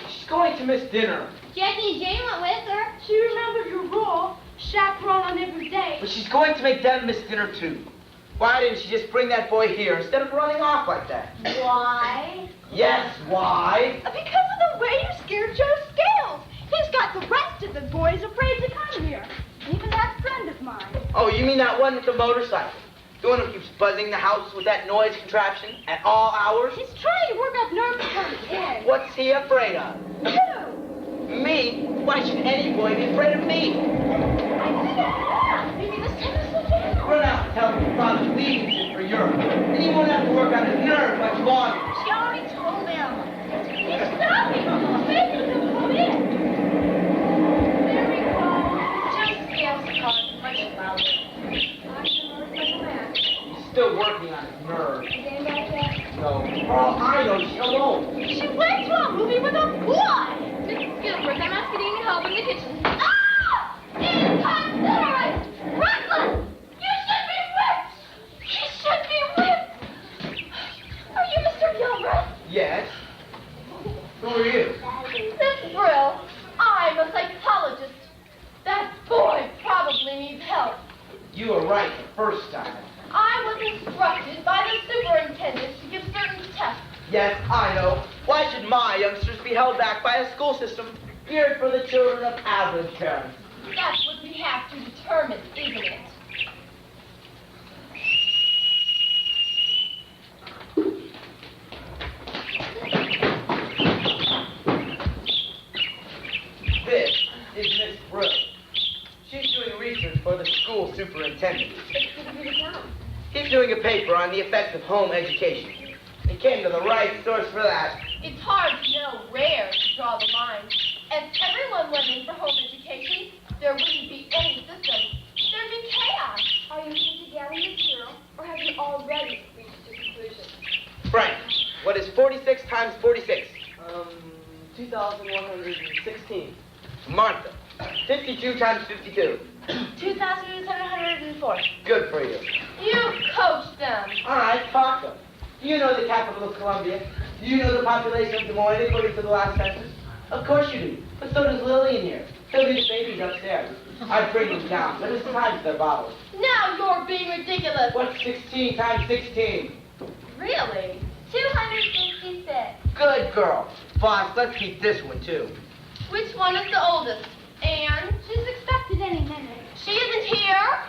She's going to miss dinner. Jackie and Jane went with her. She remembered your rule, chaperone on every day. But she's going to make them miss dinner too. Why didn't she just bring that boy here instead of running off like that? Why? Yes, why? Because of the way you scared Joe Scales. He's got the rest of the boys afraid to come here. Even that friend of mine. Oh, you mean that one with the motorcycle? The one who keeps buzzing the house with that noise contraption at all hours? He's trying to work up nerve for his kid. What's he afraid of? You. Me? Why should any boy be afraid of me? Maybe this time is the day. Run out and tell him your father's leaving for Europe. Then he won't have to work on his nerves much longer. She already told him. He's stopping. Making him come in. There we go. Just Scales caused much louder. He's still working on his nerves. No. For all I know, she's alone. She went to a movie with a boy. Mrs. Gilbert, I'm asking you to help in the kitchen. Ah! Inconsiderate! Reckless! You should be whipped! He should be whipped! Are you Mr. Gilbert? Yes? Who are you? Miss Brill, I'm a psychologist. That boy probably needs help. You were right the first time. I was instructed by the superintendent to give certain tests. Yes, I know. Why should my youngsters be held back by a school system geared for the children of average parents? That's what we have to determine, isn't it? This is Miss Brill. She's doing research for the school superintendent. He's doing a paper on the effects of home education. He came to the right source for that. It's hard to know where to draw the line. If everyone went in for home education, there wouldn't be any system. There'd be chaos. Are you looking to gather material, or have you already reached a conclusion? Frank, what is 46 2,116. Martha, 52 times 52. 2,704. Good for you. You coached them. All right, talk them. Do you know the capital of Columbia? Do you know the population of Des Moines according to the last census? Of course you do. But so does Lillian here. So do the babies upstairs. I'd bring them down, but it's time for their bottles. Now you're being ridiculous. What's 16 times 16? Really? 256. Good girl. Boss, let's keep this one, too. Which one is the oldest? Anne? She's expected any minute. She isn't here.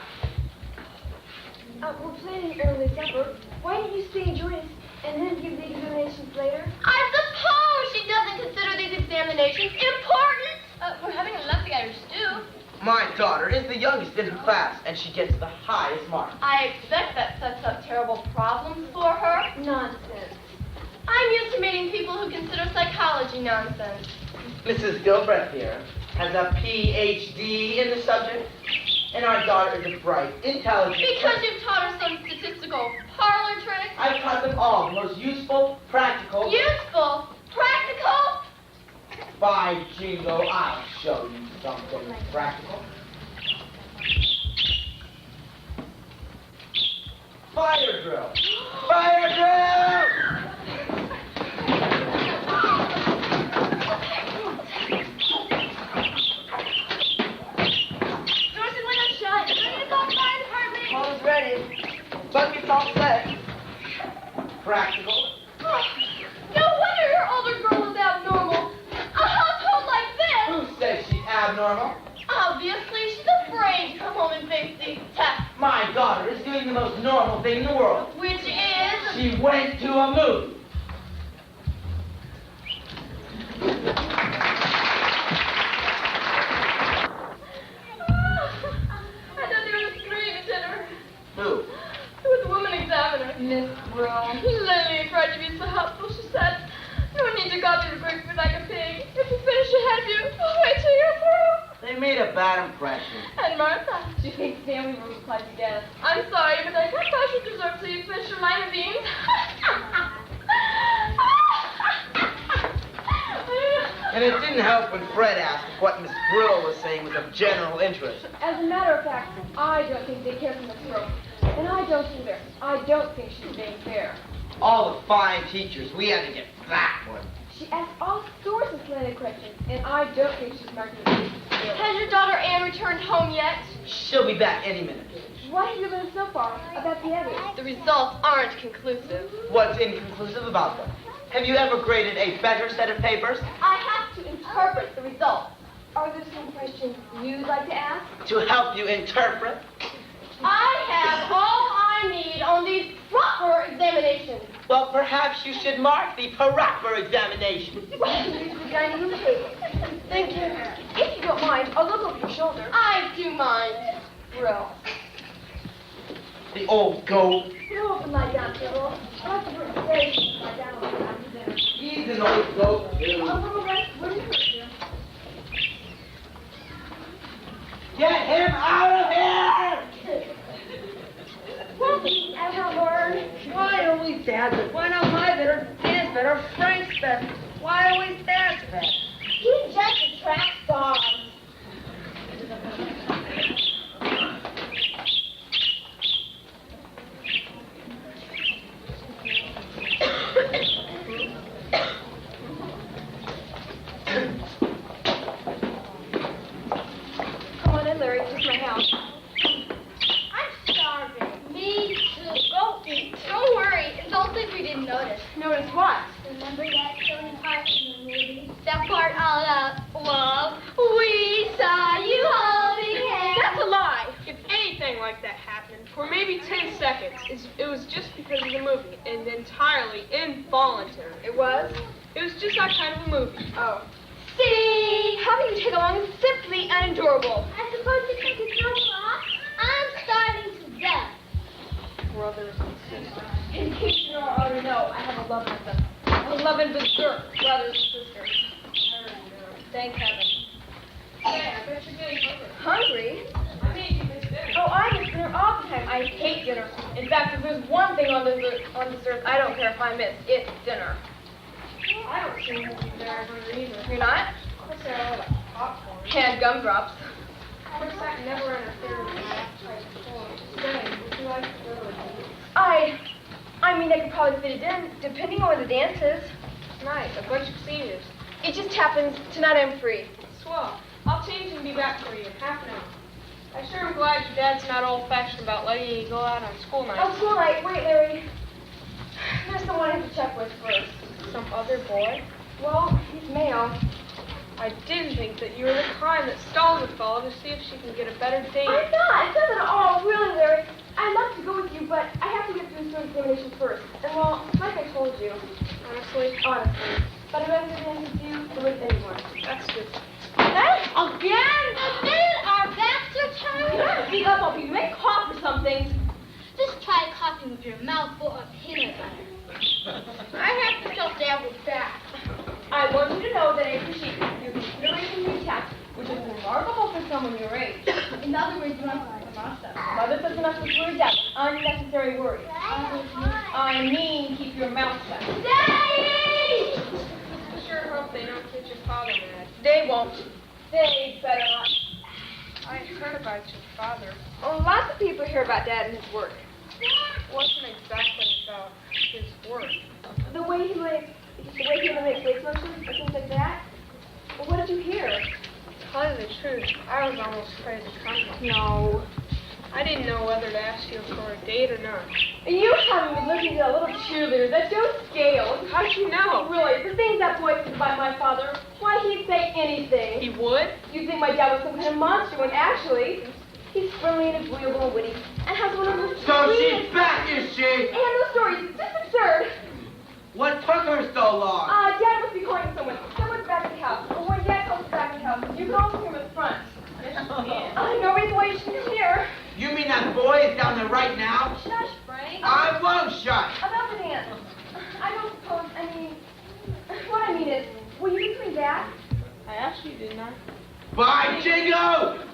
We're planning early supper. Why don't you stay and join us and then give the examinations later? I suppose she doesn't consider these examinations important. We're having a lovely Irish stew. My daughter is the youngest in her class, and she gets the highest marks. I expect that sets up terrible problems for her. Nonsense. I'm used to meeting people who consider psychology nonsense. Mrs. Gilbreth here has a Ph.D. in the subject, and our daughter is a bright, intelligent... Because you've taught her some statistical parlor tricks. I've taught them all the most useful, practical... Useful? Practical? By jingo, I'll show you something practical. Fire drill! Fire drill! Doors and windows shut. Ready to call the fire department? Phone's ready. Bucket's all set. Practical. Oh, no wonder your older girl is abnormal. A household like this. Who says she's abnormal? Obviously, she's afraid to come home and face these tests. My daughter is doing the most normal thing in the world. Which is... She went to a movie. I thought there was 3 at dinner. Who? It was the woman examiner. Miss Brill. Lily tried to be so helpful. She said, "No need to go through the grapefruit like a pig. If you finish ahead of you, wait till you're through." They made a bad impression. And Martha, she thinks family rules apply to guests. I'm sorry, but I can't pass your dessert till you finish your lima beans. And it didn't help when Fred asked if what Miss Brill was saying was of general interest. As a matter of fact, I don't think they care for Miss Brooke. And I don't either. I don't think she's being fair. All the fine teachers, we had to get that one. She asks all sorts of slanted questions, and I don't think she's marking the skill. Has your daughter Anne returned home yet? She'll be back any minute. What have you learned so far about the others? The results aren't conclusive. What's inconclusive about them? Have you ever graded a better set of papers? I have to interpret the results. Are there some questions you'd like to ask? To help you interpret? I have all I need on these proper examinations. Well, perhaps you should mark the proper examination. Well, use the dining room table. Thank you. If you don't mind, I'll look over your shoulder. I do mind. Brill. The old goat. Go up and lie down, Sybil. I'll have to work today. Lie down on the after dinner. He's an old goat, too. I'll go rest. What do you think? Get him out of here! Won't he ever learn? Why always Dad's it? Why not my better, Dan's better, Frank's better? Why always Dad's better? He just attracts dogs. Come on in, Larry. This is my house. I'm starving. Me too. Go eat. Don't worry. Don't think we didn't notice. Notice what? Remember that silly part in the movie? That part all about love. We saw you holding hands. That's a lie. If anything like that happened for maybe 10 seconds, it was just because of the movie and entirely involuntary. It was? It was just that kind of a movie. Oh. See? Having you take along is simply unendurable. I suppose you think it's no loss? I'm starving to death. Brothers and sisters. In case you don't already know, I have a love with them. A love and berserk, brothers and sisters. Thank heaven. Hey, I bet you're getting Hungry? hungry. I mean, you miss dinner. Oh, I miss dinner all the time. I hate dinner. In fact, if there's one thing on this earth I don't care if I miss, it's dinner. I don't seem to be very hungry either. You're not? Of course, there are a lot of popcorn. And gumdrops. Of course, that never interfered with my appetite before. Say, would you like to go to a dance? I mean, I could probably fit it in, depending on where the dance is. Tonight, a bunch of seniors. It just happens tonight I'm free. Swell. I'll change and be back for you in half an hour. I sure am glad your dad's not old-fashioned about letting you go out on school nights. Oh, school night. Wait, Larry. There's someone I have to check with first. Some other boy? Well, he's male. I didn't think that you were the kind that stalls a fellow to see if she can get a better date. I'm not. It's not at all. Really, Larry. I'd love to go with you, but I have to get through some examinations first. And, well, like I told you. Honestly? Honestly. But I'd rather get in with you than with anyone. That's good. Again? Our backs are turned? Speak up, Opie. You may cough or something. Just try coughing with your mouth full of peanut butter. I have to shut down with that. I want you to know that I appreciate your consideration for your task, which is remarkable for someone your age. In other words, you want to master. Mother says enough with words out. Unnecessary worries. I mean, keep your mouth shut. Daddy! I sure hope they don't get your father mad. They won't. They better not. I heard about your father. Oh, lots of people hear about Dad and his work. It wasn't exactly about his work. The way he makes face motions or things like that. Well, what did you hear? To tell you the truth, I was almost afraid to come. No. I didn't know whether to ask you for a date or not. You haven't been looking at a little cheerleader that don't scale. How'd you know? Really, the things that boy says about my father, why, he'd say anything. He would? You'd think my dad was some kind of monster when actually, he's friendly and agreeable and witty, and has one of those So sweetest- she's back, is she? And those stories, it's just absurd. What took her so long? Dad must be calling someone. Someone's back at the house. But when Dad comes back at the house, you can also hear him at the front. No reason why you shouldn't hear. You mean that boy is down there right now? Shush, Frank. I won't shut. About the dance. I don't suppose, what I mean is, will you be coming back? I asked you, didn't I? Bye, Jingo!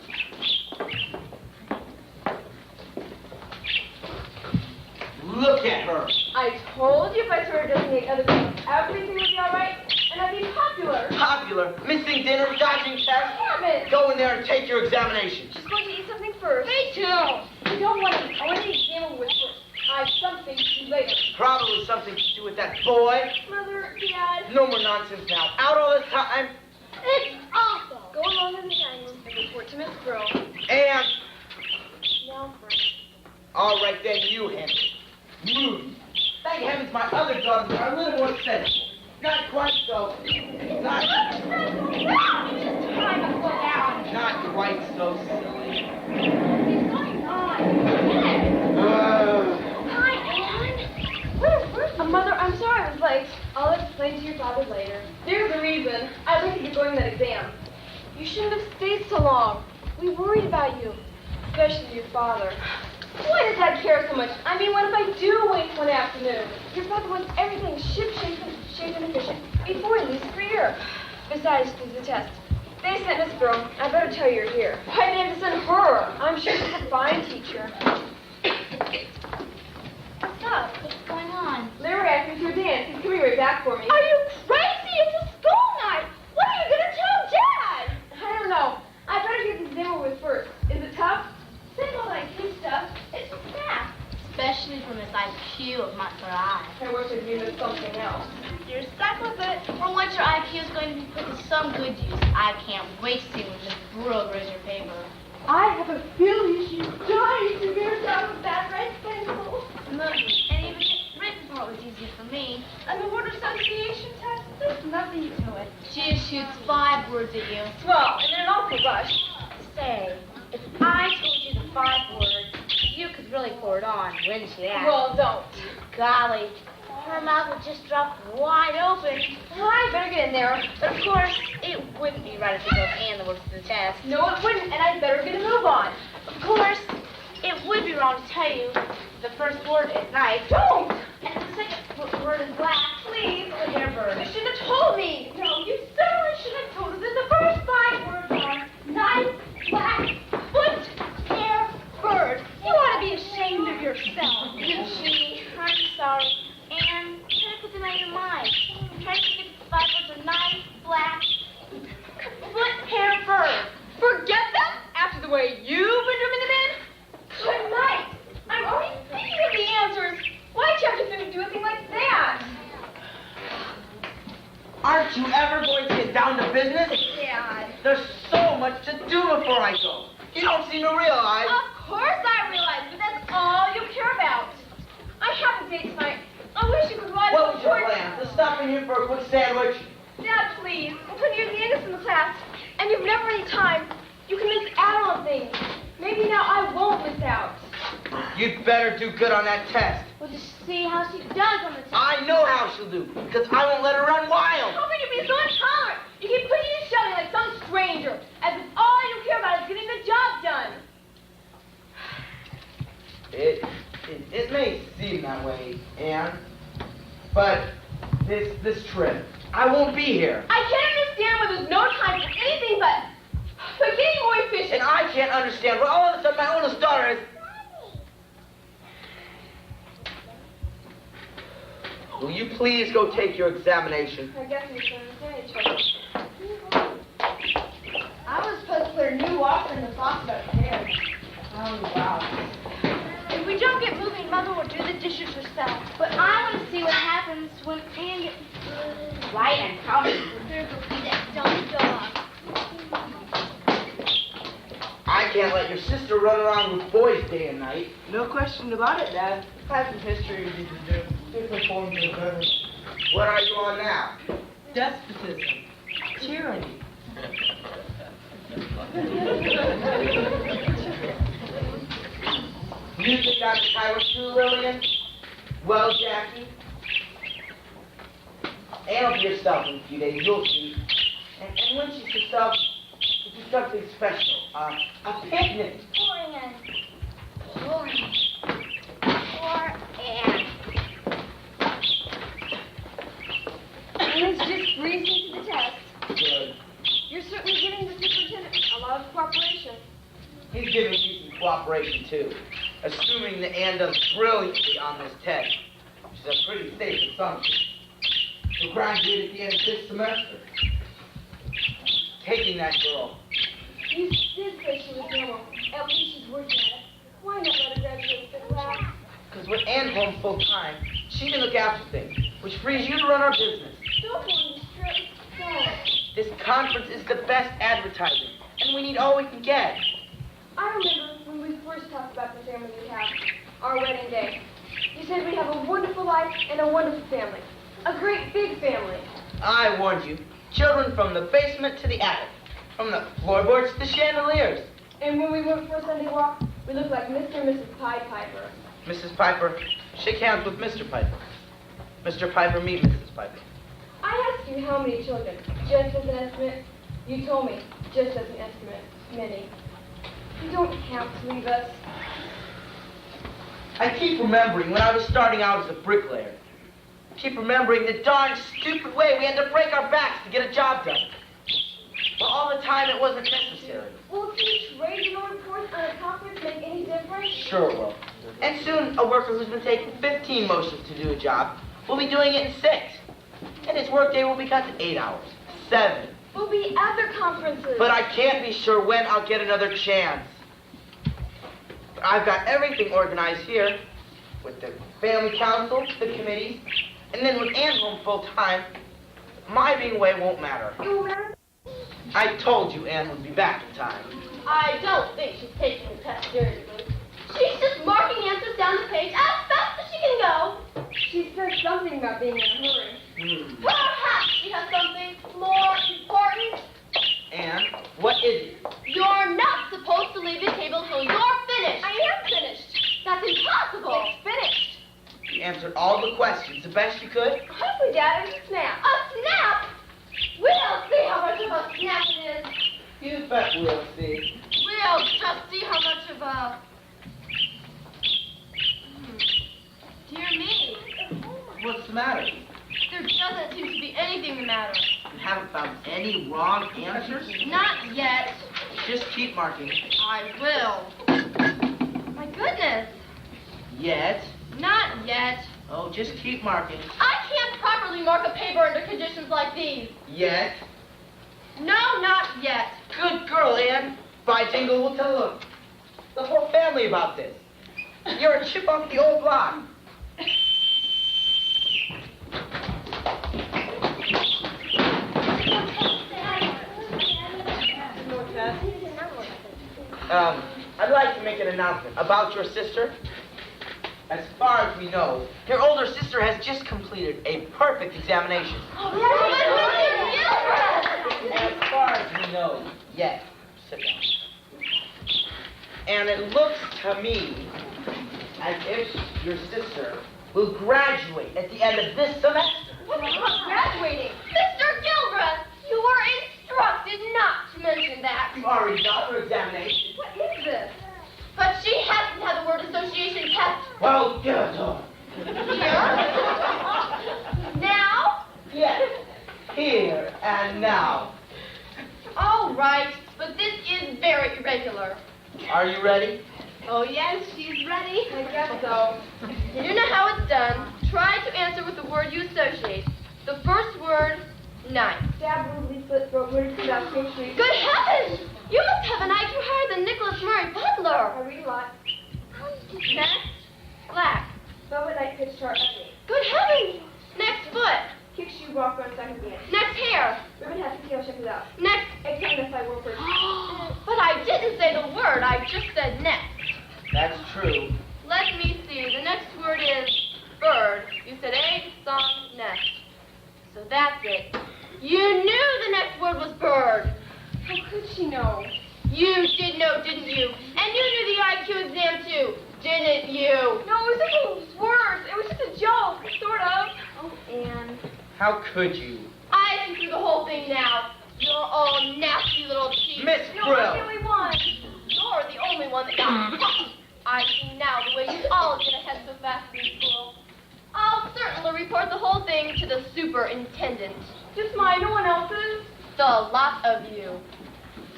Look at her. I told you if I started dosing other people, everything would be all right, and I'd be popular. Popular. Missing dinner, dodging tests. Damn it! Go in there and take your examinations. She's going to eat something first. Me too. I don't want to eat. I want to examine with first. I have something to do later. Probably something to do with that boy. Mother, Dad. No more nonsense now. Out all this time. It's awful. Go along in the dining room and report to Miss Girl. And, Now, Frank. all right then, you, Henry. Thank heavens my other daughters are a little more sensible. Not quite so. Not quite so silly. What's going on? Hi, Anne. Where's Bruce? Mother, I'm sorry I was late. I'll explain to your father later. There's a reason. I'd like to get going that exam. You shouldn't have stayed so long. We worried about you. Especially your father. Why does Dad care so much? I mean, what if I do wait one afternoon? Your father wants everything ship-shape and efficient before he leaves for Europe. Besides, there's a test. They sent Miss Girl. I better tell you you're here. Why did they send her? I'm sure she's a fine teacher. What's up? What's going on? Larry asked me to your dance. He's coming right back for me. Are you crazy? It's a school night. What are you going to tell Dad? I don't know. I better get this exam over with first. Is it tough? Simple like his stuff. It's fast. Especially from his IQ of my eye. I wish I'd given it something else. You're stuck with it. For once your IQ is going to be put to some good use. I can't wait to see when Miss Brooke reads your paper. I have a feeling she's dying to get her down with that red pencil. Look, and even the written part was easier for me. And the word association test, there's nothing to it. She just shoots 5 words at you. Well, and in an awful rush. Say, if I told you the 5 words, you could really pour it on, wouldn't you? Well, don't. Golly, her mouth would just drop wide open. Well, I better get in there. But of course, it wouldn't be right if you don't hand the words to the test. No, it wouldn't, and I'd better get a move on. Of course, it would be wrong to tell you the first word is knife. Don't! And the second word is black. Please, with your bird. You shouldn't have told me. No, you certainly shouldn't have told us that the first 5 words are knife, black, foot, hair, bird. You ought to be ashamed of yourself. Gee, I'm sorry. And try to put them out of your mind. Try to think of There's so much to do before I go. You don't seem to realize. Of course I realize, but that's all you care about. I have a date tonight. I wish you could ride What was your towards- plan? To stop in here for a quick sandwich? Dad, please. When you're the youngest in the class, and you've never any time, you can miss out on things. Maybe now I won't miss out. You'd better do good on that test. We'll just see how she does on the test. I know how she'll do, because I won't let her run wild. How can you be so intolerant? You keep pushing and shoving like some stranger, as if all you care about is getting the job done. It may seem that way, Anne, but this trip, I won't be here. I can't understand why there's no time for anything but getting more efficient. And I can't understand why all of a sudden my oldest daughter is... Will you please go take your examination? I guess we can understand each other. I was supposed to put a new washer in the faucet upstairs. Oh, wow. If we don't get moving, Mother will do the dishes herself. But I want to see what happens when Anne gets right and coming. There will be that dumb dog. I can't let your sister run around with boys day and night. No question about it, Dad. I have some history we need to do. Different forms of government. What are you on now? Despotism. Tyranny. You think I'm a tyrant too, Lillian? Well, Jackie, Anne will be herself in a few days, you'll see. And when she's herself, we'll do something special. A picnic. Poor Anne. Poor Anne. Poor Anne. Anne's just breezing to the test. Good. You're certainly giving the superintendent a lot of cooperation. He's giving me some cooperation, too. Assuming that Anne does brilliantly on this test, which is a pretty safe assumption. She'll graduate at the end of this semester. Taking that girl. You did say she was normal. At least she's working at it. Why not let her graduate with class? Because with Anne home full time, she can look after things, which frees you to run our business. Don't want to straight. Don't. This conference is the best advertising, and we need all we can get. I remember when we first talked about the family we have, our wedding day. You said we'd have a wonderful life and a wonderful family. A great big family. I warned you. Children from the basement to the attic. From the floorboards to the chandeliers. And when we went for a Sunday walk, we looked like Mr. and Mrs. Pied Piper. Mrs. Piper, shake hands with Mr. Piper. Mr. Piper, meet Mrs. Piper. I asked you how many children, just as an estimate. You told me, just as an estimate, many. You don't have to leave us. I keep remembering when I was starting out as a bricklayer. Keep remembering the darn stupid way we had to break our backs to get a job done. But all the time it wasn't necessary. Will each regional report on a conference make any difference? Sure it will. And soon a worker who's been taking 15 motions to do a job will be doing it in 6. And his workday will be cut to 8 hours. 7. We'll be at their conferences. But I can't be sure when I'll get another chance. But I've got everything organized here with the family council, the committees, and then with Anne home full time, my being away won't matter. It will matter. I told you Anne would be back in time. I don't think she's taking the test seriously. She's just marking answers down the page as fast as she can go. She said something about being in a hurry. Perhaps she has something more important. Anne, what is it? You're not supposed to leave the table till you're finished. I am finished. That's impossible. It's finished. You answered all the questions the best you could? Hopefully, Dad, it's a snap. A snap? We'll see how much of a snap it is. You bet we'll see. We'll just see how much of a... Dear me, What's the matter? there doesn't seem to be anything the matter. You haven't found any wrong answers? Not yet. Just keep marking. I will. My goodness. Yet. Not yet. Oh, just keep marking. I can't properly mark a paper under conditions like these. Yet. No, not yet. Good girl, Anne. By jingle, we'll tell the whole family about this. You're a chip off the old block. I'd like to make an announcement about your sister. As far as we know, your older sister has just completed a perfect examination. As far as we know, yes. Sit down. And it looks to me as if your sister will graduate at the end of this semester. What's graduating? Mr. Gilbreth, you were instructed not to mention that. You've already got her examination. What is this? But she hasn't had the word association test. Well, give it to her. Here? Now? Yes. Here and now. All right, but this is very irregular. Are you ready? Oh, yes, she's ready. I guess so. You know how it's done. Try to answer with the word you associate. The first word, knife. Dad rudely wrote words about Spring Street. Good heavens! You must have an IQ higher than Nicholas Murray Butler. I read a lot. Next, black. Velvet Night pitch chart update. Good heavens! Next, foot. Kick shoe walk on second game. Next, hair. Ribbon hat to tail, check it out. Next. Examine world first. But I didn't say the word. I just said next. That's true. Let me see. The next word is bird. You said egg, song, nest. So that's it. You knew the next word was bird. How could she know? You did know, didn't you? And you knew the IQ exam too, didn't you? No, it was something worse. It was just a joke, sort of. Oh, Anne. How could you? I see through the whole thing now. You're all nasty little cheats. Miss No, Brill. I'm the only one. You're the only one that got caught. I see now the way you all get ahead so fast in school. I'll certainly report the whole thing to the superintendent. Just mine, no one else's. The lot of you.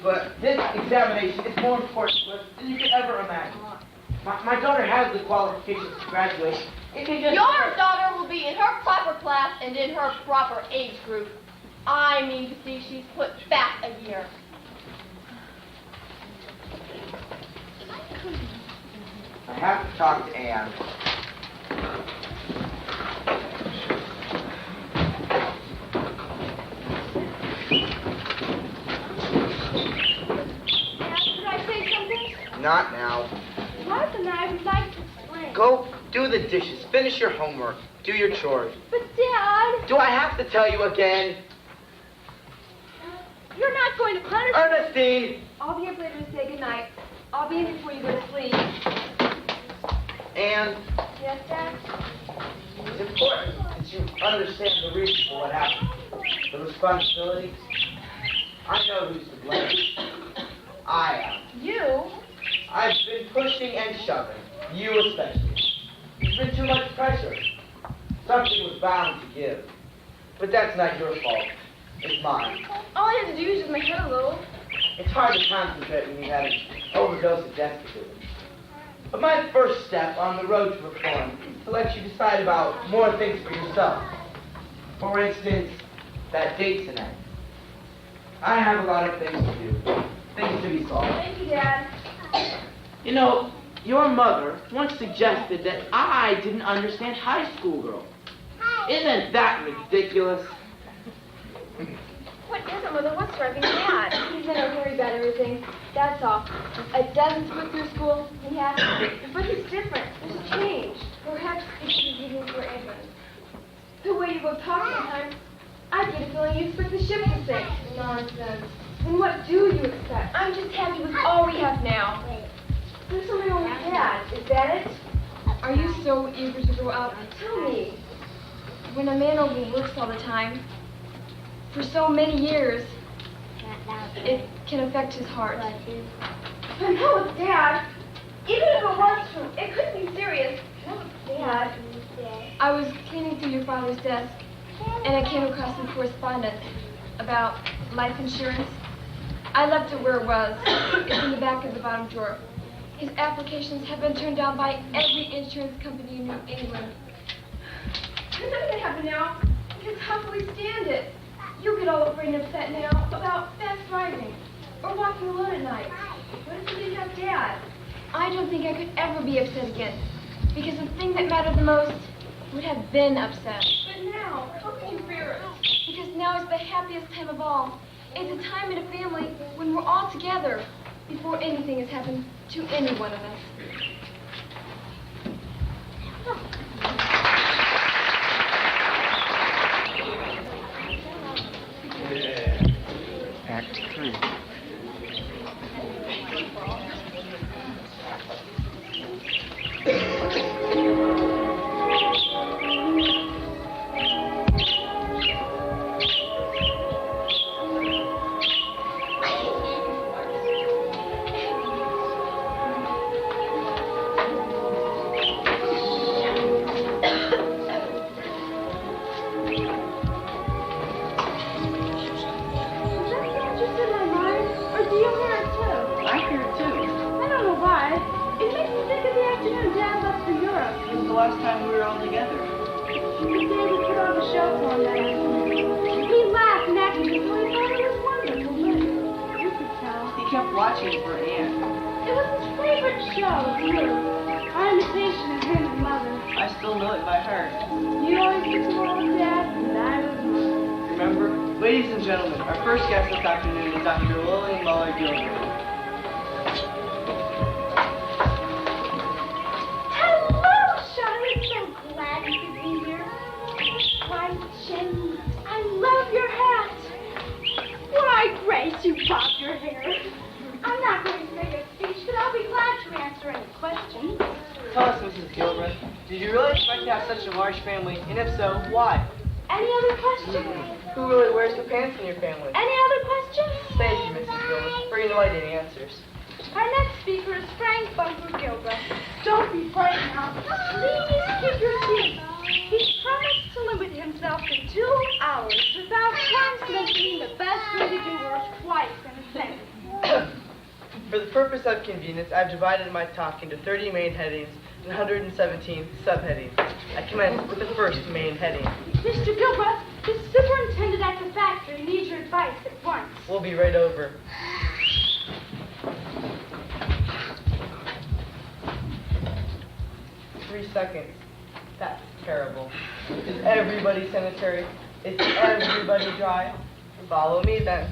But this examination is more important to us than you could ever imagine. My daughter has the qualifications to graduate. If you just... Your daughter will be in her proper class and in her proper age group. I mean to see she's put back a year. I have to talk to Anne. Could I say something? Not now. Martha and I would like to explain. Go do the dishes. Finish your homework. Do your chores. But, Dad, Do I have to tell you again? you're not going to punish me. Ernestine! I'll be up later to say goodnight. I'll be in before you go to sleep. Anne, Yes, Dad? it's important that you understand the reason for what happened. The responsibility. I know who's to blame. I am. You? I've been pushing and shoving. You especially. There's been too much pressure. Something was bound to give. But that's not your fault. It's mine. All I had to do was just my head a little. It's hard to concentrate when you have an overdose of despotism. But my first step on the road to reform is to let you decide about more things for yourself. For instance, that date tonight. I have a lot of things to do. Things to be solved. Thank you, Dad. You know, your mother once suggested that I didn't understand high school girls. Isn't that ridiculous? What is it, Mother? What's driving you mad? He's in a hurry about everything. That's all. A dozen to put through school, he has to. But he's different. There's a change. Perhaps it's the beginning for England. The way you both talk sometimes, I get a feeling you expect the ship to sink. Nonsense. Then what do you expect? I'm just happy with all we have now. There's something wrong with Dad. Is that it? Are you so eager to grow up? Tell me. When a man overworks all the time, for so many years, it can affect his heart. But no, it's Dad. Even if it was true, it couldn't be serious. No, it's Dad. I was cleaning through your father's desk, and I came across some correspondence about life insurance. I left it where it was. It's in the back of the bottom drawer. His applications have been turned down by every insurance company in New England. There's nothing going to happen now. Because how can we stand it? You get all afraid and upset now about fast driving or walking alone at night. What if you didn't have Dad? I don't think I could ever be upset again, because the thing that mattered the most would have been upset. But now, how can you bear it? Because now is the happiest time of all. It's a time in a family when we're all together. before anything has happened to any one of us. Act 3. Last time we were all together. The day we put on the show for him that afternoon. He laughed and acted as though he thought it was wonderful, but you could tell. He kept watching for Anne. It was his favorite show, too. Our imitation of him and Mother. I still know it by heart. You always get to love Dad, and I was Mother. Remember? Ladies and gentlemen, our first guest this afternoon is Dr. Lillian Muller-Gilbert. Jenny, I love your hat. Why, Grace, you bobbed your hair. I'm not going to make a speech, but I'll be glad to answer any questions. Tell us, Mrs. Gilbert, did you really expect to have such a large family? And if so, why? Any other questions? Who really wears the pants in your family? Any other questions? Thank you, Mrs. Gilbert, for your enlightening answers. Our next speaker is Frank Bunker Gilbert. Don't be frightened now. Please keep your seat. He's promised to limit himself to 2 hours without once mentioning the best way to do work twice in a sentence. For the purpose of convenience, I've divided my talk into 30 main headings and 117 subheadings. I commence with the first main heading. Mr. Gilbert, the superintendent at the factory needs your advice at once. We'll be right over. Three seconds. That's terrible. Is everybody sanitary? Is everybody dry? Follow me then.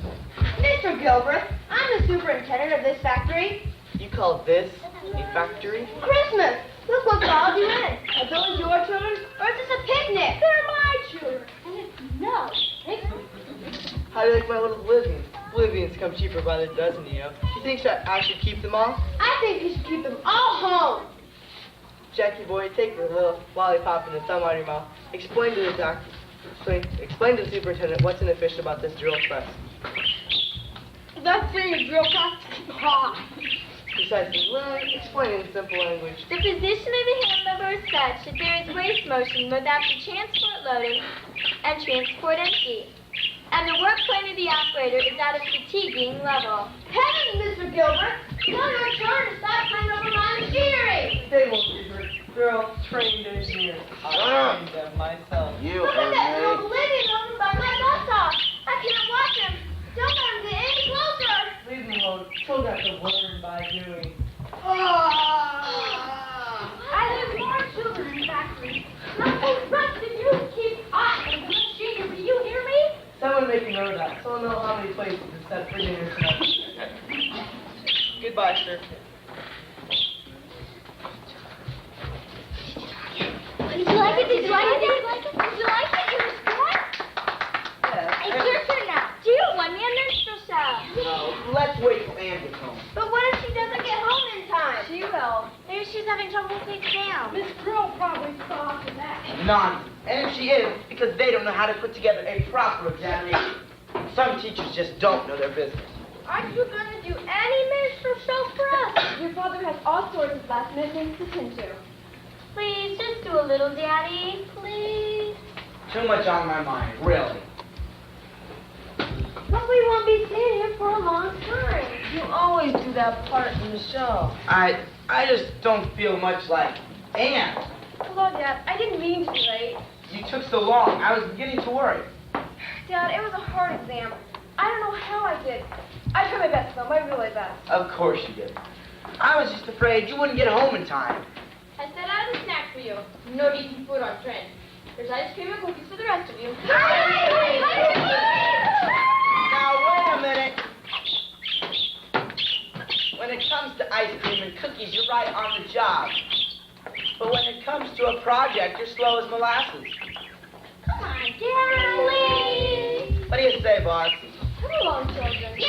Mr. Gilbert, I'm the superintendent of this factory. You call this a factory? Christmas! Look what called you in. Are those your children, or is this a picnic? They're my children, and it's no picnic. How do you like my little Bolivians? Bolivians come cheaper by the dozen, you know. Do you think I should keep them all? I think you should keep them all home. Jackie boy, take the little lollipop and the thumb out of your mouth. Explain to the doctor. Explain to the superintendent what's inefficient about this drill press. That thing is real fast. Precisely. Well, explain in simple language. The position of the hand lever is such that there is waste motion without the transport loading and transport empty. And the work point of the operator is at a fatiguing level. Heavens, Mr. Gilbert! Tell your children to stop playing over my machinery! They won't be hurt. They're all trained engineers. I trained them myself. You Look at that little and me. Bolivian over by my laptop! I can't watch him! Don't let him get any closer! Leave them alone. Children have to learn by doing. I have more children in factories. Nothing rusted. You keep on in the machinery. Do you hear me? Someone make a note of that. Someone know how many places it's set for dinner tonight. Goodbye, sir. Did you like it? Did you like it? Did you like it? Did you like it? It was good? Yeah. It's your turn now. Do you want me a minstrel show? No, let's wait till Anne gets home. But what if she doesn't get home in time? She will. Maybe she's having trouble with the exam. Miss Grill probably saw after that. Nonsense. And if she is, because they don't know how to put together a proper examination. Some teachers just don't know their business. Aren't you going to do any minstrel show for us? Your father has all sorts of last-minute things to tend to. Please, just do a little, Daddy. Please. Too much on my mind, really. But we won't be staying here for a long time. You always do that part in the show. I just don't feel much like Anne. Hello, Dad. I didn't mean to be late. You took so long. I was beginning to worry. Dad, it was a hard exam. I don't know how I did. I tried my best, though, my really best. Of course you did. I was just afraid you wouldn't get home in time. I set out a snack for you. No decent food on train. There's ice cream and cookies for the rest of you. Now, wait a minute. ice cream and cookies, you're right on the job. But when it comes to a project, you're slow as molasses. Come on, darling. What do you say, boss? Come along, children. Yay!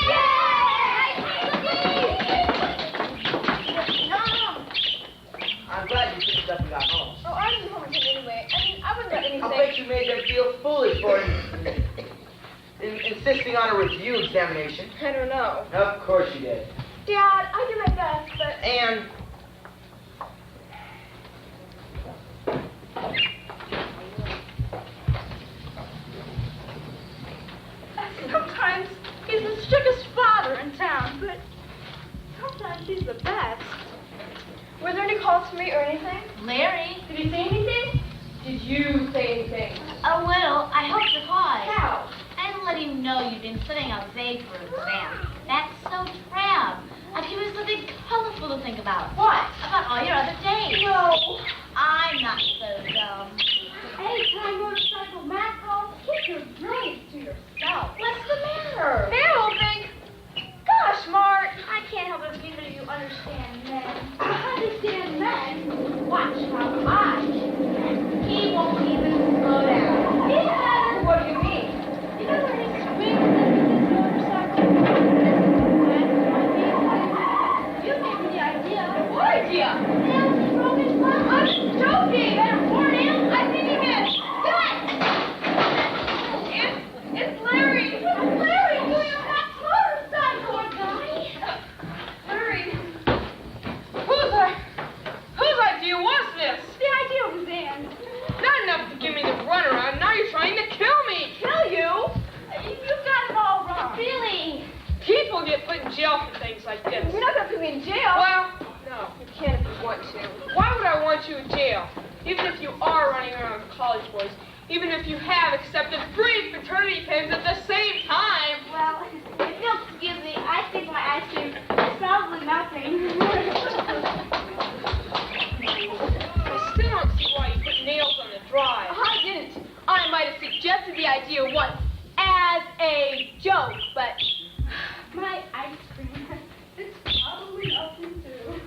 I'm glad you finished up and got home. Oh, I didn't home with him anyway. I mean, I wouldn't let anything. I'll bet you made them feel foolish for insisting on a review examination. I don't know. Of course you did. Dad, I do my best, but... And Sometimes he's the strictest father in town, but sometimes he's the best. Were there any calls for me or anything? Larry, Did he say anything? Did you say anything? a little. I hope to cause. How? And let him know you've been studying out vague for exam. That's so drab. I'll give you something colorful to think about. What? About all your other days. No. I'm not so dumb. Anytime motorcycle Matt calls, keep your brains to yourself. What's the matter? They're hoping. Gosh, Mart. I can't help it if neither of you understand men. Understand men? Watch how I can. He won't even slow down. Yeah. What do you mean? You know where he screams at his motorcycle? You gave me the idea. What idea? Nails broke his leg. I'm just joking. Better warn him. I think he meant that. It's Larry. Larry, doing that motorcycle, guy. Larry. Whose idea was this? The idea was Anne's. Not enough to give me the runaround. Now you're trying to kill me. Kill you? You got it all wrong. Billy! People get put in jail for things like this. You're not going to put me in jail. Well, no. You can if you want to. Why would I want you in jail? Even if you are running around with college boys. Even if you have accepted 3 fraternity pins at the same time. Well, if you'll excuse me, I think my ice cream is probably melting. I still don't see why you put nails on the drive. I didn't. I might have suggested the idea once as a joke, but My ice cream is probably melting too.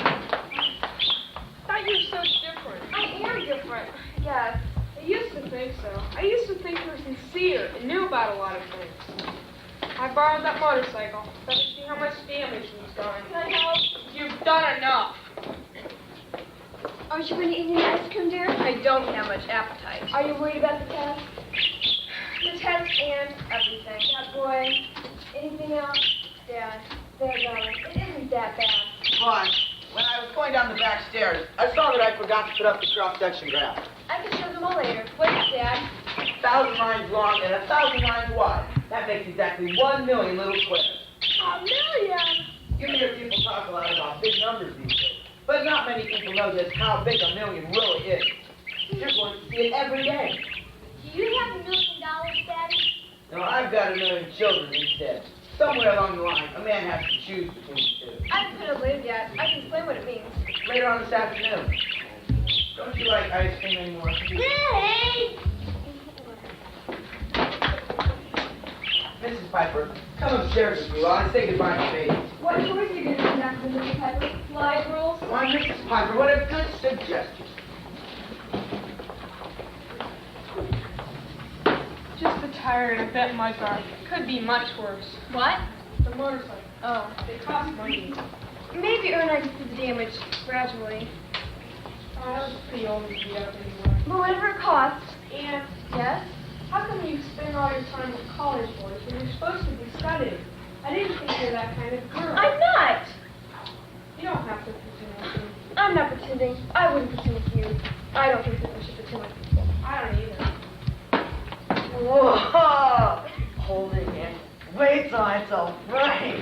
I thought you were so different. I am different. Yes. I used to think so. I used to think you were sincere and knew about a lot of things. I borrowed that motorcycle so I could see how much damage was done. Can I help? You've done enough. Aren't you going to eat any ice cream, dear? I don't have much appetite. Are you worried about the test? The test and everything. That boy. Anything else? Dad. There, darling. It isn't that bad. But when I was going down the back stairs, I saw that I forgot to put up the cross-section graph. I can show them all later. What is it, Dad? 1,000 lines long and 1,000 lines wide. That makes exactly 1 million little squares. A million! You hear people talk a lot about big numbers these days, but not many people know just how big a million really is. You're going to see it every day. Do you have $1 million, Daddy? No, I've got 1 million children instead. Somewhere along the line, a man has to choose between the two. I haven't put it later yet. I can explain what it means. Later on this afternoon. Don't you like ice cream anymore? Billy! Mrs. Piper, come upstairs with me while I say goodbye to baby. What choice are you going to do next, Mrs. Piper? Live rules? Why, Mrs. Piper, what a good suggestion. Just a tire and a bent mudguard. Could be much worse. What? The motorcycle. Oh. They cost money. Maybe Ern and I can see the damage gradually. Oh, I was pretty old to beat up anyway. But whatever it costs. And Yes? how come you spend all your time with college boys when you're supposed to be studying? I didn't think you're that kind of girl. I'm not! You don't have to pretend to. I'm not pretending. I wouldn't pretend with you. I don't think that we should pretend with people. I don't either. Whoa! Holding it. Wait till I tell Frank.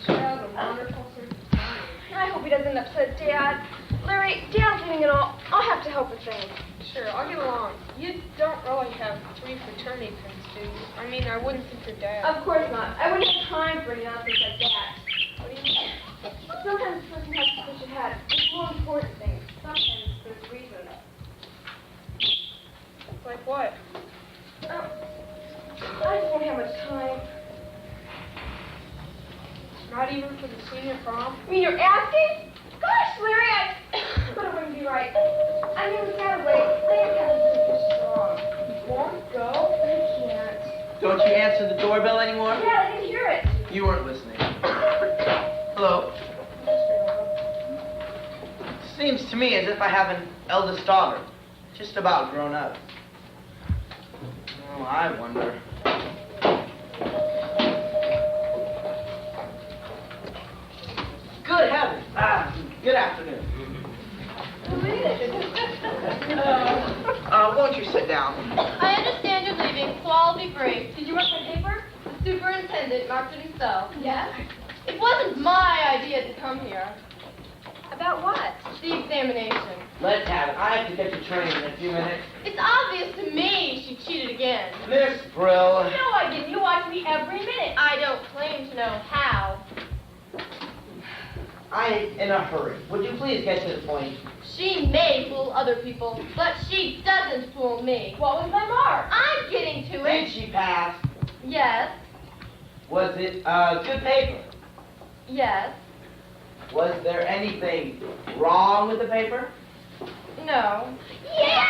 She has a wonderful sense of time. I hope he doesn't upset Dad. Larry, Dad's doing it all. I'll have to help with things. Sure, I'll get along. You don't really have 3 fraternity pins, do you? I mean, I wouldn't think your dad. Of course not. I wouldn't have time for any nonsense like that. What do you mean? Sometimes a person has to push ahead. It's more important things. Sometimes there's reasons. Like what? I just won't have much time. Not even for the senior prom? I mean, you're asking? Gosh, Larry, but it wouldn't be right. I mean, we gotta wait. They have to finish the song. You won't go? I can't. Don't you answer the doorbell anymore? Yeah, I didn't hear it. You weren't listening. Hello. Seems to me as if I have an eldest daughter, just about grown up. Oh, I wonder. Good heavens. Good afternoon. Won't you sit down? I understand you're leaving, so I'll be brief. Did you write my paper? The superintendent marked it himself. Yes? It wasn't my idea to come here. About what? The examination. Let's have it. I have to get to train in a few minutes. It's obvious to me she cheated again. Miss Brill. No, I didn't. You watch me every minute. I don't claim to know how. I'm in a hurry. Would you please get to the point? She may fool other people, but she doesn't fool me. What was my mark? I'm getting to Did it. she pass? Yes. Was it good paper? Yes. Was there anything wrong with the paper? No. Yes!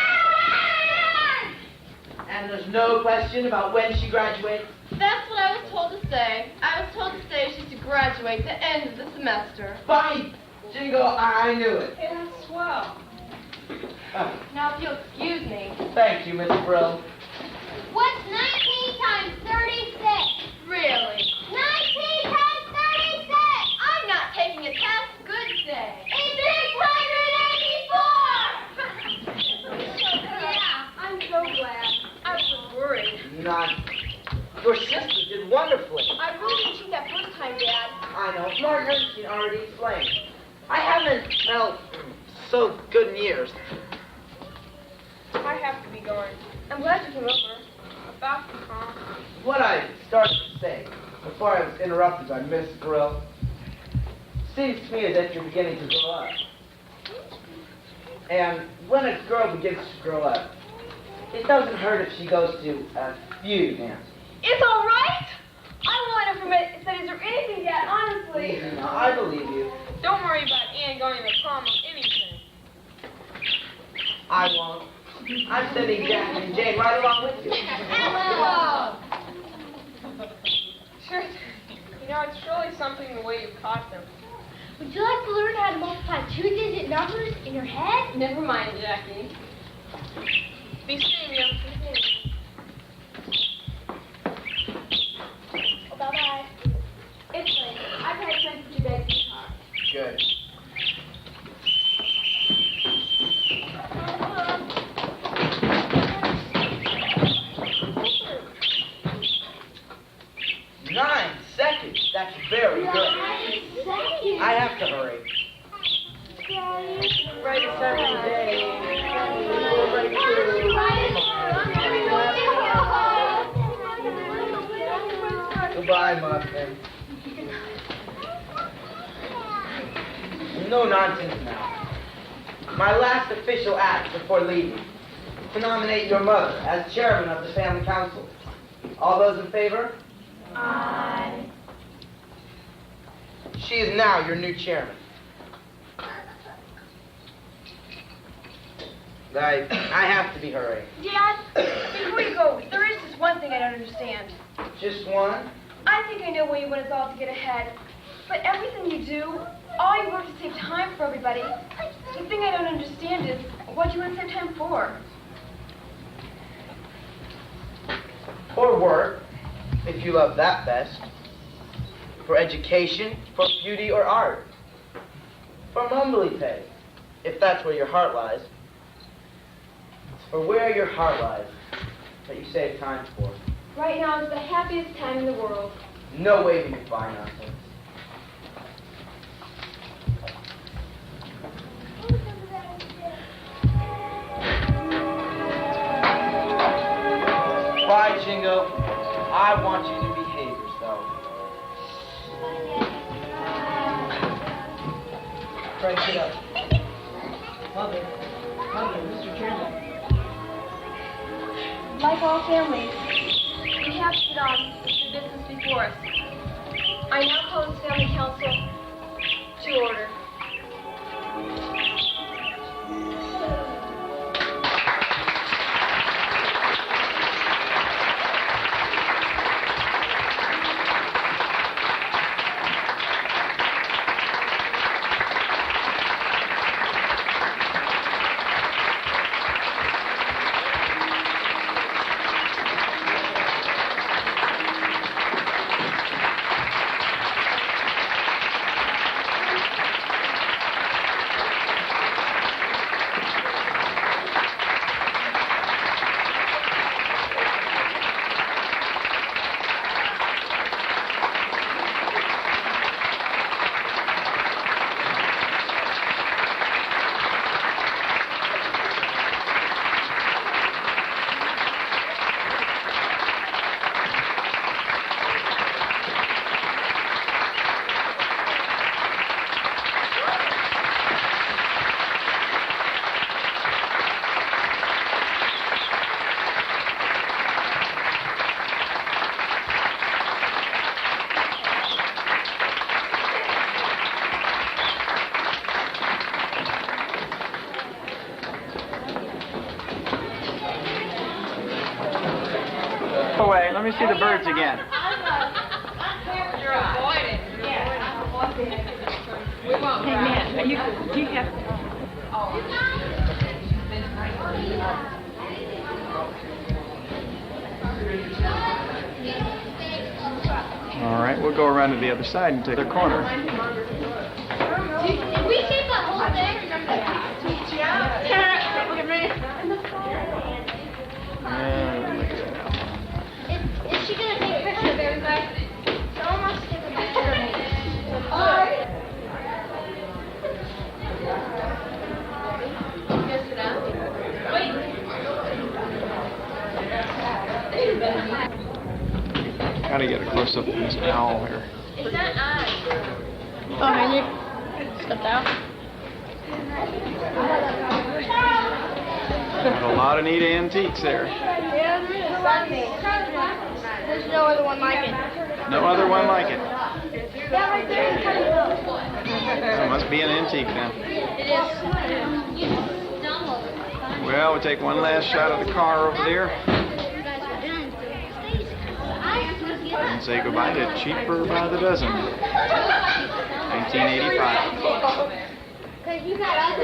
And there's no question about when she graduates? That's what I was told to say. I was told to say she's to graduate the end of the semester. By jingo, I knew it. Hey, that's swell. Now, if you'll excuse me. Thank you, Miss Brill. What's 19 times 36? Really? 19 times 36! I'm not taking a test. Good day. It's 684! Yeah, I'm so glad. I was worried. Not. Your sister did wonderfully. I really didn't cheat that first time, Dad. I know. Martin Ernstine already explained. I haven't felt so good in years. I have to be going. I'm glad you came over. About the prom. What I started to say before I was interrupted by Miss Brill seems to me as if you're beginning to grow up. And when a girl begins to grow up, it doesn't hurt if she goes to a few dances. It's all right. I want to permit. Is there anything, Dad? Honestly. No, I believe you. Don't worry about Ann going to the prom or anything. I won't. I'm sending Jack and Jane right along with you. Hello! Sure. You know, it's really something the way you caught them. Would you like to learn how to multiply two-digit numbers in your head? Never mind, Jackie. Be seeing you. Bye-bye. It's late. I tried to send you back to the car. Good. Nine seconds. That's very good. I have to hurry. Right at 7 days. Goodbye, Muffin. No nonsense now. My last official act before leaving, to nominate your mother as chairman of the family council. All those in favor? Aye. She is now your new chairman. I have to be hurrying. Dad, before you go, there is just one thing I don't understand. Just one? I think I know where you want us all to get ahead. But everything you do, all you work to save time for everybody. The thing I don't understand is what you want to save time for. For work, if you love that best. For education, for beauty or art. For mumbly pay, if that's where your heart lies. It's for where your heart lies that you save time for. Right now is the happiest time in the world. No waving goodbye nonsense. Bye, Jingo. I want you to behave yourself. Frank, get up. Mother, Mr. Chairman. Like all families, we have to get on with the business before us. I now call this family council to order. Away. Let me see the birds again. You're avoiding. We won't. Hey, man, do you have... All right, we'll go around to the other side and take the corner. Did we take the whole thing? Tara, look at me. Look at that now. Is she gonna take a picture of everybody? Someone wants to take a picture of me. Gotta get a close up of this owl here. Is that I? Oh, honey. Stepped out. Got a lot of neat antiques there. Yeah, there's no other one like it. No other one like it. That right there is kind of It must be an antique then. Well, we'll take one last shot of the car over there and say goodbye to Cheaper by the Dozen, 1985.